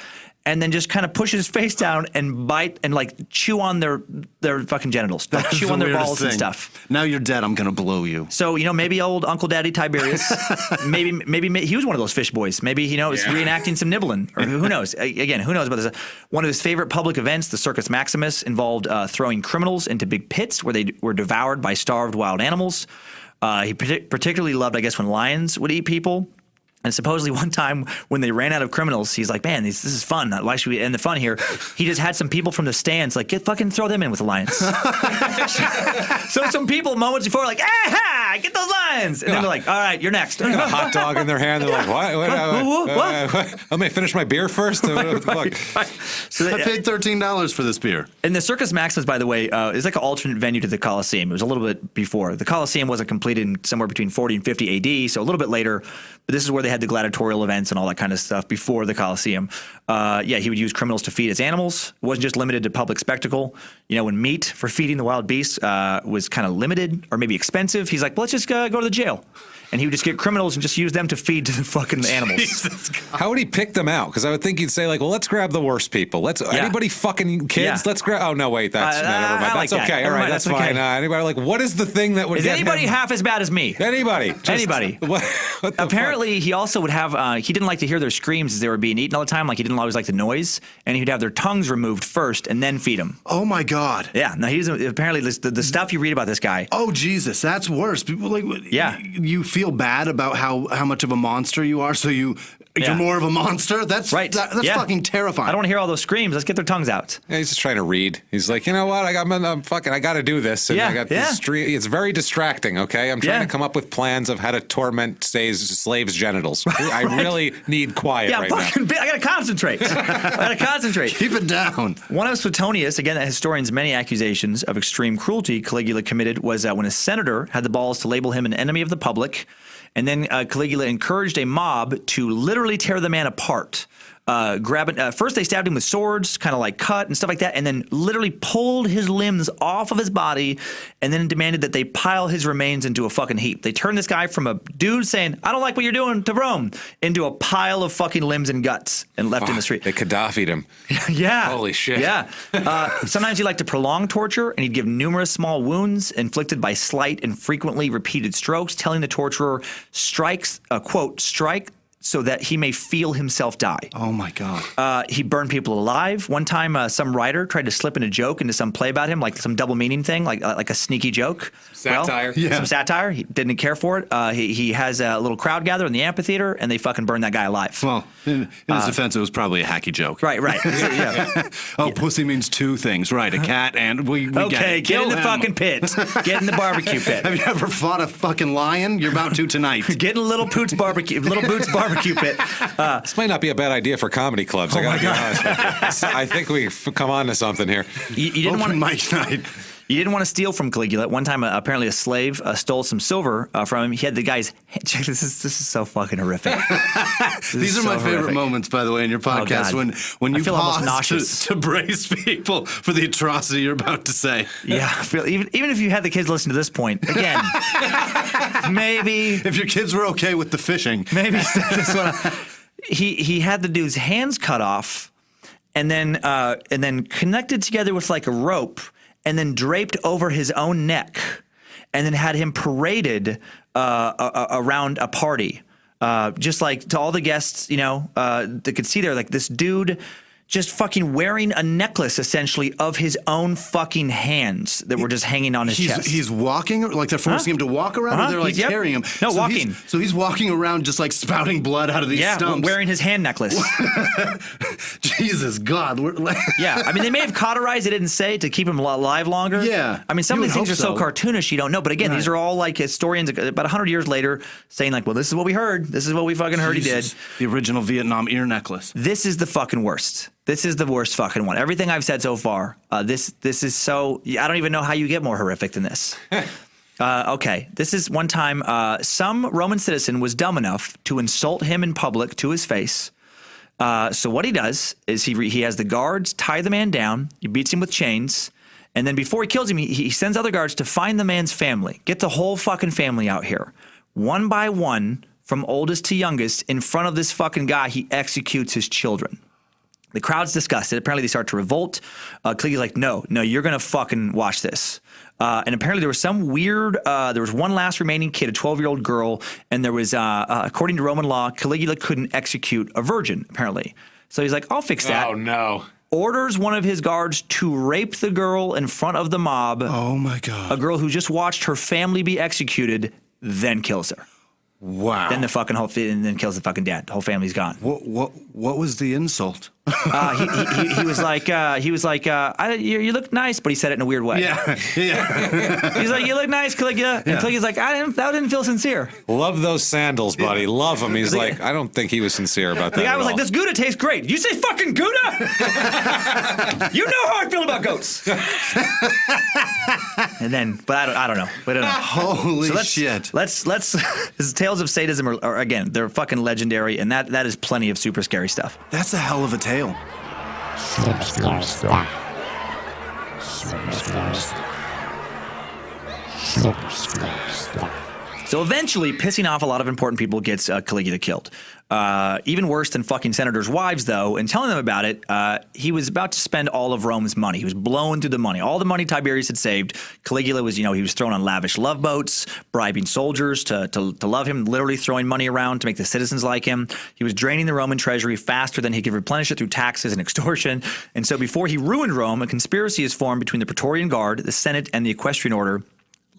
and then just kind of push his face down and bite and like chew on their fucking genitals, like chew on their balls and stuff. Now you're dead. I'm gonna blow you. So maybe old Uncle Daddy Tiberius, maybe he was one of those fish boys. Maybe is reenacting some nibbling, or who knows? Again, who knows? But there's one of his favorite public events, the Circus Maximus, involved throwing criminals into big pits where they were devoured by starved wild animals. He particularly loved, I guess, when lions would eat people. And supposedly one time when they ran out of criminals, he's like, man, this is fun. Why should we end the fun here? He just had some people from the stands like, fucking throw them in with the lions. So some people moments before are like, aha, get those lions. And then they're like, all right, you're next. They got a hot dog in their hand. They're like, what? Let me finish my beer first. So I paid $13 for this beer. And the Circus Maximus, by the way, is like an alternate venue to the Colosseum. It was a little bit before. The Colosseum wasn't completed in somewhere between 40 and 50 AD, so a little bit later. But this is where they had had the gladiatorial events and all that kind of stuff before the Colosseum. He would use criminals to feed his animals. It wasn't just limited to public spectacle. When meat for feeding the wild beasts was kind of limited or maybe expensive, he's like, well, let's just go to the jail. And he would just get criminals and just use them to feed to the fucking animals. How would he pick them out? Because I would think he'd say, like, well, let's grab the worst people. Anybody fucking kids? Let's grab. Oh, no, wait. That's never mind. That's okay. All right, that's fine. Anybody, like, what is the thing that would get anybody him? Half as bad as me? Anybody. Anybody. What Apparently, he also would have, he didn't like to hear their screams as they were being eaten all the time. Like, he didn't always like the noise. And he'd have their tongues removed first and then feed them. Oh, my God. Yeah. No, he's apparently the stuff you read about this guy. Oh, Jesus. That's worse. People you feel bad about how much of a monster you are, so you're more of a monster. That's right. That's fucking terrifying. I don't want to hear all those screams. Let's get their tongues out. Yeah, he's just trying to read. He's like, you know what? I got to do this. And I got this street. It's very distracting. Okay, I'm trying to come up with plans of how to torment slaves' genitals. I really need quiet right now. I gotta concentrate. Keep it down. One of Suetonius, again, the historian's many accusations of extreme cruelty Caligula committed was when a senator had the balls to label him an enemy of the public. And then Caligula encouraged a mob to literally tear the man apart. First they stabbed him with swords, kind of like cut and stuff like that, and then literally pulled his limbs off of his body and then demanded that they pile his remains into a fucking heap. They turned this guy from a dude saying, I don't like what you're doing to Rome, into a pile of fucking limbs and guts and left in the street. They Gaddafi'd him. Yeah. Holy shit. Yeah. Sometimes he liked to prolong torture, and he'd give numerous small wounds inflicted by slight and frequently repeated strokes, telling the torturer, quote, strike so that he may feel himself die. Oh, my God. He burned people alive. One time, some writer tried to slip in a joke into some play about him, like some double meaning thing, like a sneaky joke. Satire. Some satire. He didn't care for it. He has a little crowd gather in the amphitheater, and they fucking burned that guy alive. Well, in his defense, it was probably a hacky joke. Right. Pussy means two things. Right, a cat and we okay, get in the fucking pit. Get in the barbecue pit. Have you ever fought a fucking lion? You're about to tonight. Get in Little Boots barbecue pit. This might not be a bad idea for comedy clubs. I gotta be honest with you. I think we've come on to something here. You didn't want mic night. You didn't want to steal from Caligula. At one time, apparently a slave stole some silver from him. He had the guy's check. This is so fucking horrific. These are my favorite moments, by the way, in your podcast when you pause to brace people for the atrocity you're about to say. Yeah, even if you had the kids listen to this point, again, maybe if your kids were okay with the fishing, maybe this one. He had the dude's hands cut off, and then connected together with like a rope. And then draped over his own neck, and then had him paraded around a party, just like to all the guests, that could see there, like this dude just fucking wearing a necklace, essentially, of his own fucking hands that were just hanging on his chest. He's walking, like they're forcing him to walk around, or they're like carrying him? No, walking. So he's walking around just like spouting blood out of these stumps. Wearing his hand necklace. Jesus God. Yeah, I mean, they may have cauterized, they didn't say, to keep him alive longer. Yeah. I mean, some of these things are so cartoonish, you don't know. But again, these are all like historians about 100 years later saying like, well, this is what we heard. This is what we fucking heard he did. The original Vietnam ear necklace. This is the fucking worst. This is the worst fucking one. Everything I've said so far, this is so... I don't even know how you get more horrific than this. Okay, this is one time some Roman citizen was dumb enough to insult him in public to his face. So what he does is he has the guards tie the man down, he beats him with chains, and then before he kills him, he sends other guards to find the man's family. Get the whole fucking family out here. One by one, from oldest to youngest, in front of this fucking guy, he executes his children. The crowd's disgusted. Apparently, they start to revolt. Caligula's like, no, you're going to fucking watch this. And apparently, there was some weird, there was one last remaining kid, a 12-year-old girl, and there was, according to Roman law, Caligula couldn't execute a virgin, apparently. So he's like, I'll fix that. Oh, no. Orders one of his guards to rape the girl in front of the mob. Oh, my God. A girl who just watched her family be executed, then kills her. Wow. Then the fucking and then kills the fucking dad. The whole family's gone. What was the insult? He was like, you look nice, but he said it in a weird way. Yeah. He's like, you look nice, Caligula. And Caligula's like, that didn't feel sincere. Love those sandals, buddy. Love them. He's like, I don't think he was sincere about that. The guy was like, this Gouda tastes great. You say fucking Gouda? You know how I feel about goats. And then, but I don't know. We don't know. Holy shit. Let's his tales of sadism are again, they're fucking legendary, and that is plenty of super scary stuff. That's a hell of a tale. Super scary stuff. Super scary stuff. Super scary stuff. So eventually, pissing off a lot of important people gets Caligula killed. Even worse than fucking senators' wives, though, and telling them about it, he was about to spend all of Rome's money. He was blowing through the money. All the money Tiberius had saved. Caligula was, he was thrown on lavish love boats, bribing soldiers to love him, literally throwing money around to make the citizens like him. He was draining the Roman treasury faster than he could replenish it through taxes and extortion. And so before he ruined Rome, a conspiracy is formed between the Praetorian Guard, the Senate, and the Equestrian Order.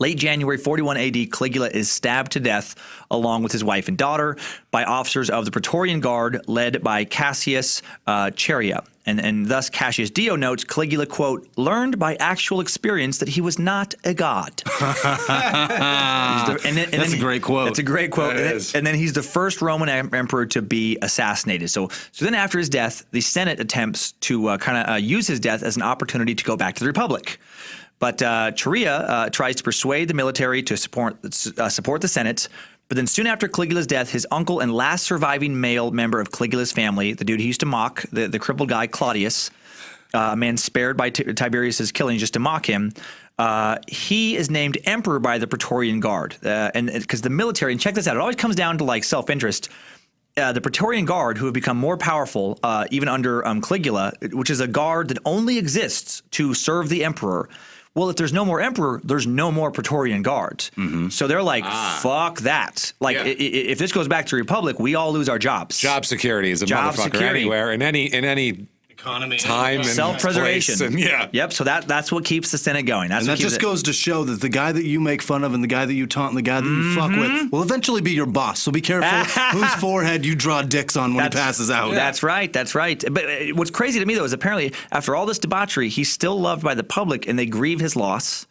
Late January 41 AD, Caligula is stabbed to death along with his wife and daughter by officers of the Praetorian Guard led by Cassius Chaerea. And thus Cassius Dio notes Caligula, quote, learned by actual experience that he was not a god. That's a great quote. That's a great quote. And then he's the first Roman emperor to be assassinated. So then after his death, the Senate attempts to use his death as an opportunity to go back to the Republic. But Chaerea tries to persuade the military to support the Senate. But then soon after Caligula's death, his uncle and last surviving male member of Caligula's family, the dude he used to mock, the crippled guy Claudius, a man spared by Tiberius's killing just to mock him, he is named emperor by the Praetorian Guard. And because the military, and check this out, it always comes down to like self-interest. The Praetorian Guard, who have become more powerful even under Caligula, which is a guard that only exists to serve the emperor. Well, if there's no more emperor, there's no more Praetorian Guards. Mm-hmm. So they're like, fuck that. Like, if this goes back to Republic, we all lose our jobs. Job security is a motherfucker anywhere in any economy, time, and self-preservation. And, Yep. So that's what keeps the Senate going. And that just goes to show that the guy that you make fun of and the guy that you taunt and the guy that you fuck with will eventually be your boss. So be careful whose forehead you draw dicks on when he passes out. That's right. That's right. But what's crazy to me, though, is apparently after all this debauchery, he's still loved by the public and they grieve his loss.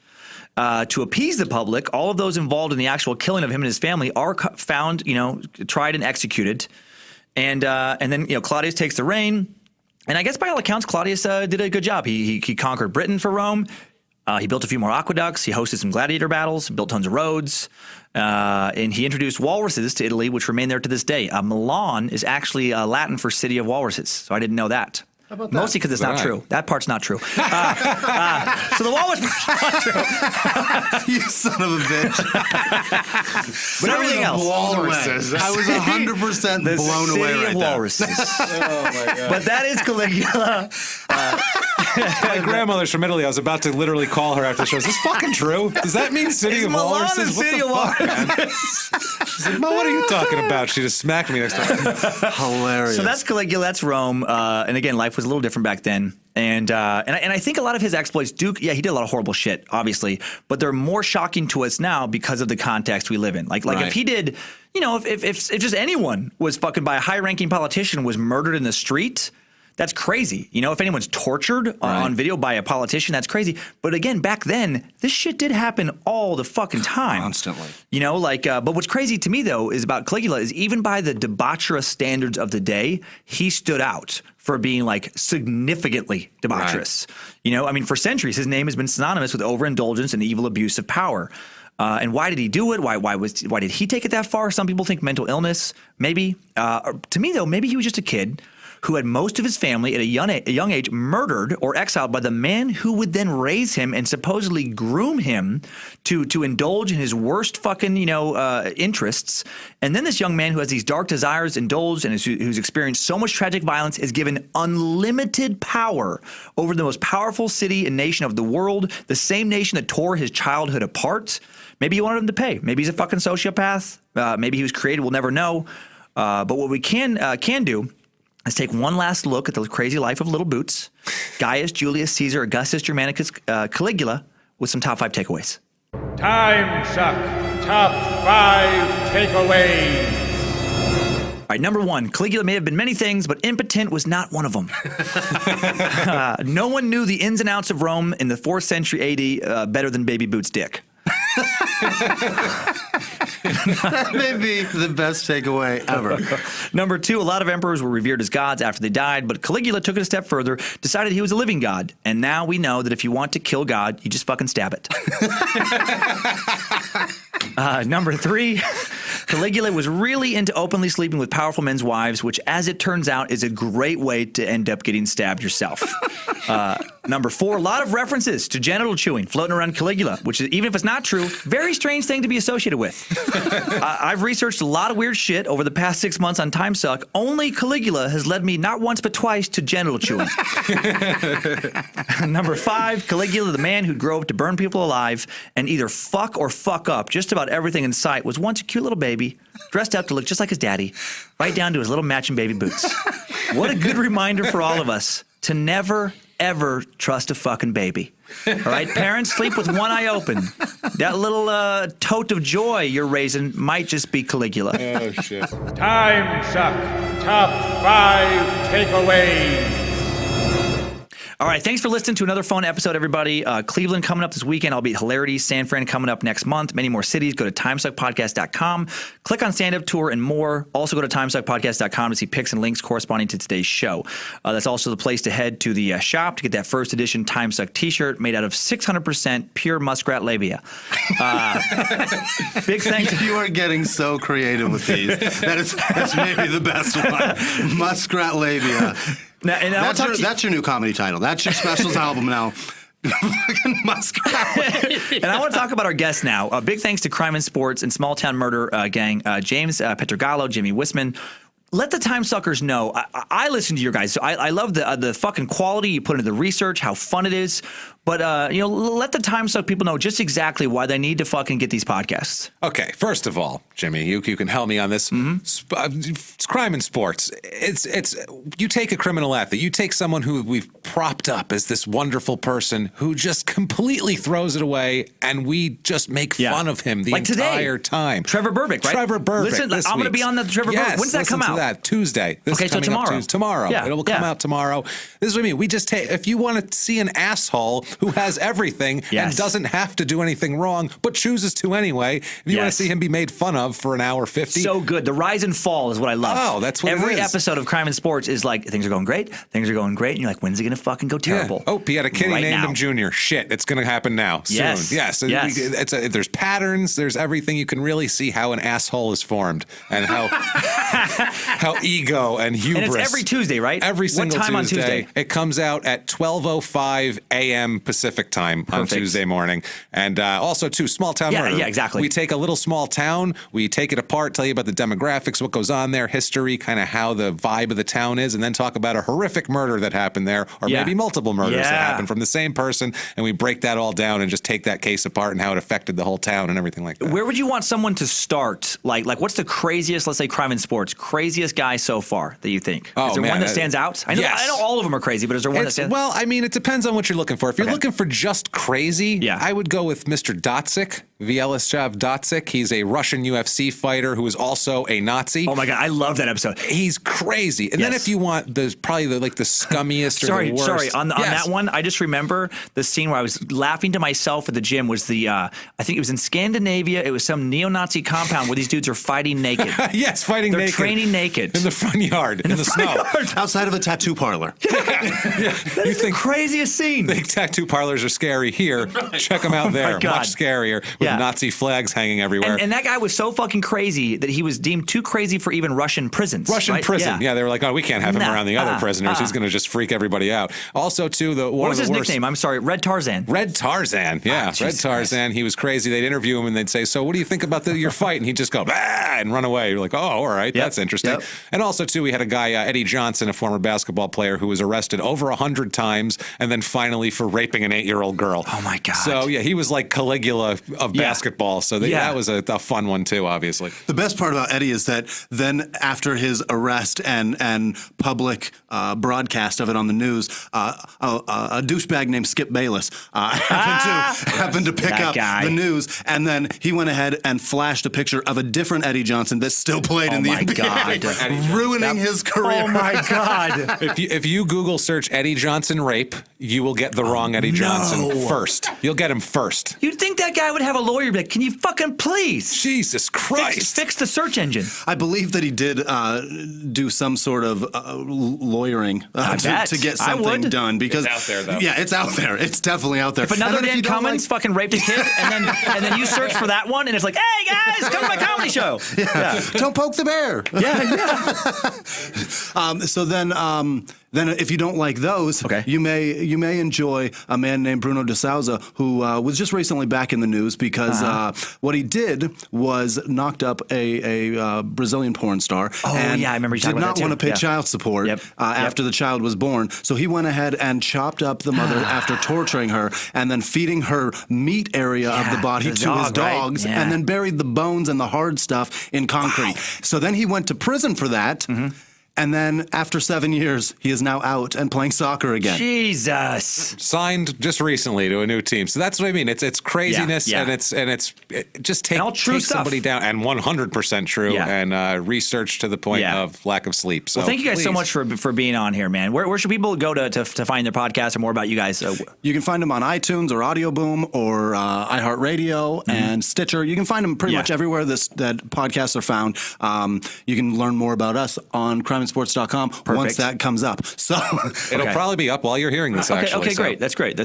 To appease the public, all of those involved in the actual killing of him and his family are found, tried and executed. And then Claudius takes the reign. And I guess by all accounts, Claudius did a good job. He conquered Britain for Rome. He built a few more aqueducts. He hosted some gladiator battles, built tons of roads. And he introduced walruses to Italy, which remain there to this day. Milan is actually Latin for city of walruses. So I didn't know that. How about that? Mostly because it's not true. That part's not true. So the walrus part's not true. You son of a bitch. But everything else. Walruses. I was 100% blown away right there. Walruses. Oh my God. But that is Caligula. My grandmother's from Italy. I was about to literally call her after the show. Is this fucking true? Does that mean City of Walruses? City of Walruses. She's like, Mo, what are you talking about? She just smacked me next time. Hilarious. So that's Caligula. That's Rome. And again, life was a little different back then. And I think a lot of his exploits he did a lot of horrible shit, obviously, but they're more shocking to us now because of the context we live in. Like if he did, if just anyone was fucking by a high-ranking politician was murdered in the street, that's crazy. If anyone's tortured on video by a politician, that's crazy. But again, back then, this shit did happen all the fucking time. Constantly. But what's crazy to me, though, is about Caligula is even by the debaucherous standards of the day, he stood out for being like significantly debaucherous. For centuries, his name has been synonymous with overindulgence and evil abuse of power. And why did he do it? Why did he take it that far? Some people think mental illness, maybe. To me, though, maybe he was just a kid who had most of his family at a young age murdered or exiled by the man who would then raise him and supposedly groom him to indulge in his worst fucking interests. And then this young man who has these dark desires indulged and who's experienced so much tragic violence is given unlimited power over the most powerful city and nation of the world, the same nation that tore his childhood apart. Maybe he wanted him to pay. Maybe he's a fucking sociopath. Maybe he was created. We'll never know. But what we can do. Let's take one last look at the crazy life of Little Boots, Gaius, Julius Caesar, Augustus, Germanicus, Caligula, with some top 5 takeaways. Timesuck top 5 takeaways. All right, number 1, Caligula may have been many things, but impotent was not one of them. No one knew the ins and outs of Rome in the 4th century AD better than Baby Boots' dick. That may be the best takeaway ever. Number 2, a lot of emperors were revered as gods after they died, but Caligula took it a step further, decided he was a living god. And now we know that if you want to kill God, you just fucking stab it. Number 3, Caligula was really into openly sleeping with powerful men's wives, which, as it turns out, is a great way to end up getting stabbed yourself. Number 4, a lot of references to genital chewing floating around Caligula, which is, even if it's not true, very strange thing to be associated with. I've researched a lot of weird shit over the past 6 months on Timesuck. Only Caligula has led me not once but twice to genital chewing. Number 5, Caligula, the man who'd grow up to burn people alive and either fuck or fuck up just about everything in sight, was once a cute little baby, dressed up to look just like his daddy, right down to his little matching baby boots. What a good reminder for all of us to never, ever trust a fucking baby. All right, parents, sleep with one eye open. That little tote of joy you're raising might just be Caligula. Oh, shit. Timesuck Top 5 Takeaways. All right, thanks for listening to another fun episode, everybody. Cleveland coming up this weekend. I'll be at Hilarity. San Fran coming up next month. Many more cities. Go to timesuckpodcast.com. Click on stand-up tour and more. Also go to timesuckpodcast.com to see pics and links corresponding to today's show. That's also the place to head to the shop to get that first edition Timesuck t-shirt made out of 600% pure muskrat labia. Big thanks. You are getting so creative with these. That's maybe the best one. Muskrat labia. Now, and that's your new comedy title. That's your specials album now. Muskrat. And I want to talk about our guests now. Big thanks to Crime and Sports and Small Town Murder Gang, James Petrogallo, Jimmy Wisman. Let the Timesuckers know. I listen to your guys. So I love the fucking quality you put into the research, how fun it is. But, let the Timesuck people know just exactly why they need to fucking get these podcasts. Okay, first of all, Jimmy, you can help me on this. It's crime and sports. It's you take a criminal athlete, you take someone who we've propped up as this wonderful person who just completely throws it away, and we just make fun of him the entire time. Trevor Berbick, right? Trevor Berbick. Listen, I'm going to be on the Trevor Berbick. When's that come out? That Tuesday. Okay, so tomorrow. Tomorrow. Yeah. It will come out tomorrow. This is what I mean. We just take, if you want to see an asshole who has everything and doesn't have to do anything wrong, but chooses to anyway, if you want to see him be made fun of for an hour 50. So good. The rise and fall is what I love. Oh, that's what every it is. episode of Crime and Sports is like, things are going great, things are going great, and you're like, when's it going to fucking go terrible? Yeah. Oh, he had a kid, he named him Junior. Shit, it's going to happen now, soon. Yes. There's patterns, there's everything. You can really see how an asshole is formed and how how ego and hubris. And it's every Tuesday, right? Every single What time Tuesday. on Tuesday? It comes out at 12:05 a.m. Pacific time on Tuesday morning. And also, too, Small Town Murder. Yeah, exactly. We take a little small town, we take it apart, tell you about the demographics, what goes on there, history, kind of how the vibe of the town is, and then talk about a horrific murder that happened there, or maybe multiple murders that happened from the same person, and we break that all down and just take that case apart and how it affected the whole town and everything like that. Where would you want someone to start? Like what's the craziest, let's say Crime and Sports, craziest guy so far that you think? Is there one that stands out? I know all of them are crazy, but is there one that stands out? Well, I mean, it depends on what you're looking for. If you're looking for just crazy, I would go with Mr. Dotsik, Vyacheslav Dotsik. He's a Russian UFC fighter who is also a Nazi. Oh my God, I love that episode. He's crazy. And then if you want the scummiest or the worst. Sorry, on that one, I just remember the scene where I was laughing to myself at the gym was I think it was in Scandinavia. It was some neo-Nazi compound where these dudes are fighting naked. Yes, fighting They're naked. They're training naked. In the front yard, in the snow. Outside of a tattoo parlor. That is the craziest scene. Think tattoo parlors are scary here. Check them out there. Much scarier with Nazi flags hanging everywhere. And that guy was so fucking crazy that he was deemed too crazy for even Russian prisons. Prison. Yeah, they were like, oh, we can't have him around the other prisoners. He's going to just freak everybody out. Also, too, what was his nickname? I'm sorry, Red Tarzan. Red Tarzan. Yeah, Red Tarzan. He was crazy. They'd interview him and they'd say, so what do you think about your fight? And he'd just go, bah, and run away. You're like, oh, all right, that's interesting. And also, too, we had a guy, Eddie Johnson, a former basketball player who was arrested over 100 times and then finally for raping an 8-year-old girl. Oh, my God. So, yeah, he was like Caligula of basketball. So that was a fun one, too, obviously. The best part about Eddie is that then after his arrest and public broadcast of it on the news, a douchebag named Skip Bayless happened to pick up the news, and then he went ahead and flashed a picture of a different Eddie Johnson that still played in the NBA, ruining his career. Oh my God! If you Google search Eddie Johnson rape, you will get the wrong Eddie Johnson first. You'll get him first. You'd think that guy would have a lawyer be like, can you fucking please Jesus Christ. fix the search engine? I believe that he did do some sort of lawyering to get something done because It's out there, though. Yeah, it's out there. It's definitely out there. If another And then Dan you don't Cummins fucking raped a kid, and then you search for that one, and it's like, hey guys, come to my comedy show. Yeah. don't poke the bear. So then if you don't like those, Okay. you may enjoy a man named Bruno de Souza who was just recently back in the news because what he did was knocked up a Brazilian porn star. Oh, and yeah, I remember you did talking about not that, want to too. pay child support after the child was born. So he went ahead and chopped up the mother after torturing her and then feeding her meat area of the body the to dog, his dogs right? Yeah. and then buried the bones and the hard stuff in concrete. So then he went to prison for that. Mm-hmm. And then after 7 years, he is now out and playing soccer again. Jesus. Signed just recently to a new team. So that's what I mean. It's craziness Yeah. and it just take all true stuff. somebody down and 100% true Yeah. and research to the point Yeah. of lack of sleep. So Well, thank you guys so please. much for being on here, man. Where should people go to find their podcast or more about you guys? You can find them on iTunes or Audio Boom or iHeartRadio and Stitcher. You can find them pretty Yeah. much everywhere that podcasts are found. You can learn more about us on crimeandsports.com once that comes up. So It'll Okay. probably be up while you're hearing this, actually. Okay, so. great. That's great.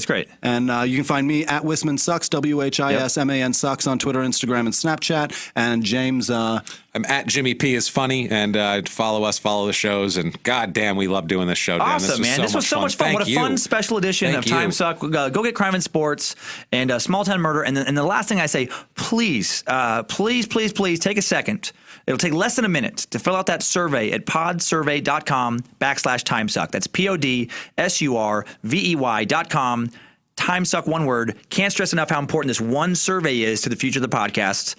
And you can find me at Wisman Sucks, WHISMAN Sucks on Twitter, Instagram, and Snapchat. And James, I'm at Jimmy P is funny, and follow us, follow the shows, and goddamn, we love doing this show. Dan. Awesome, man. This was so much fun. Thank What a you. fun special edition Thank of you. Timesuck. Go get Crime and Sports and Small Town Murder. And the last thing I say, please take a second. It'll take less than a minute to fill out that survey at podsurvey.com/Timesuck. That's PODSURVEY.com. Timesuck, one word. Can't stress enough how important this one survey is to the future of the podcast.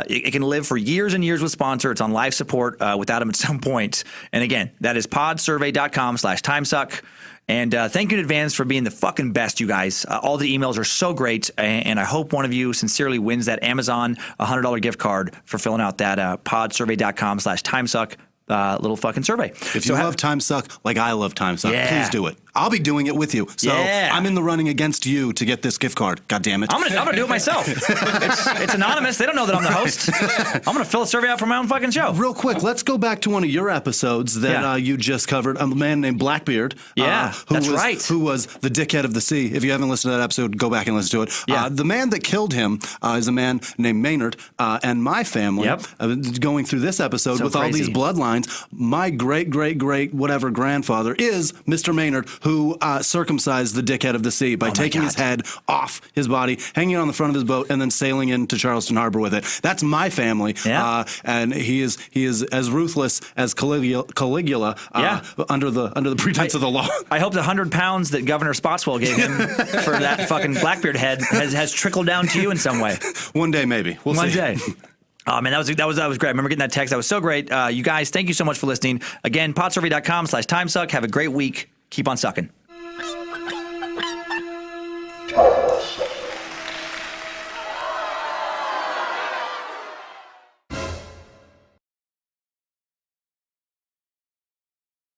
It can live for years and years with sponsor. It's on life support without them at some point. And again, that is podsurvey.com/Timesuck. And thank you in advance for being the fucking best, you guys. All the emails are so great, and I hope one of you sincerely wins that Amazon $100 gift card for filling out that podsurvey.com/Timesuck little fucking survey. if you love Timesuck like I love Timesuck, Yeah. please do it. I'll be doing it with you. So Yeah. I'm in the running against you to get this gift card. God damn it. I'm gonna do it myself. It's anonymous. They don't know that I'm the host. I'm gonna fill a survey out for my own fucking show. Real quick, let's go back to one of your episodes that you just covered. A man named Blackbeard. Yeah, that's right. Who was the dickhead of the sea. If you haven't listened to that episode, go back and listen to it. Yeah. The man that killed him is a man named Maynard. And my family, going through this episode So with all these crazy. bloodlines, my great whatever grandfather is Mr. Maynard, who circumcised the dickhead of the sea by taking his head off his body, hanging it on the front of his boat, and then sailing into Charleston Harbor with it. That's my family. Yeah. And he is as ruthless as Caligula under the pretense of the law. I hope the 100 pounds that Governor Spotswell gave him for that fucking Blackbeard head has trickled down to you in some way. One day, maybe. We'll One see. day. Oh man, that was great. I remember getting that text. That was so great. You guys, thank you so much for listening. Again, podsurvey.com/Timesuck. Have a great week. Keep on sucking.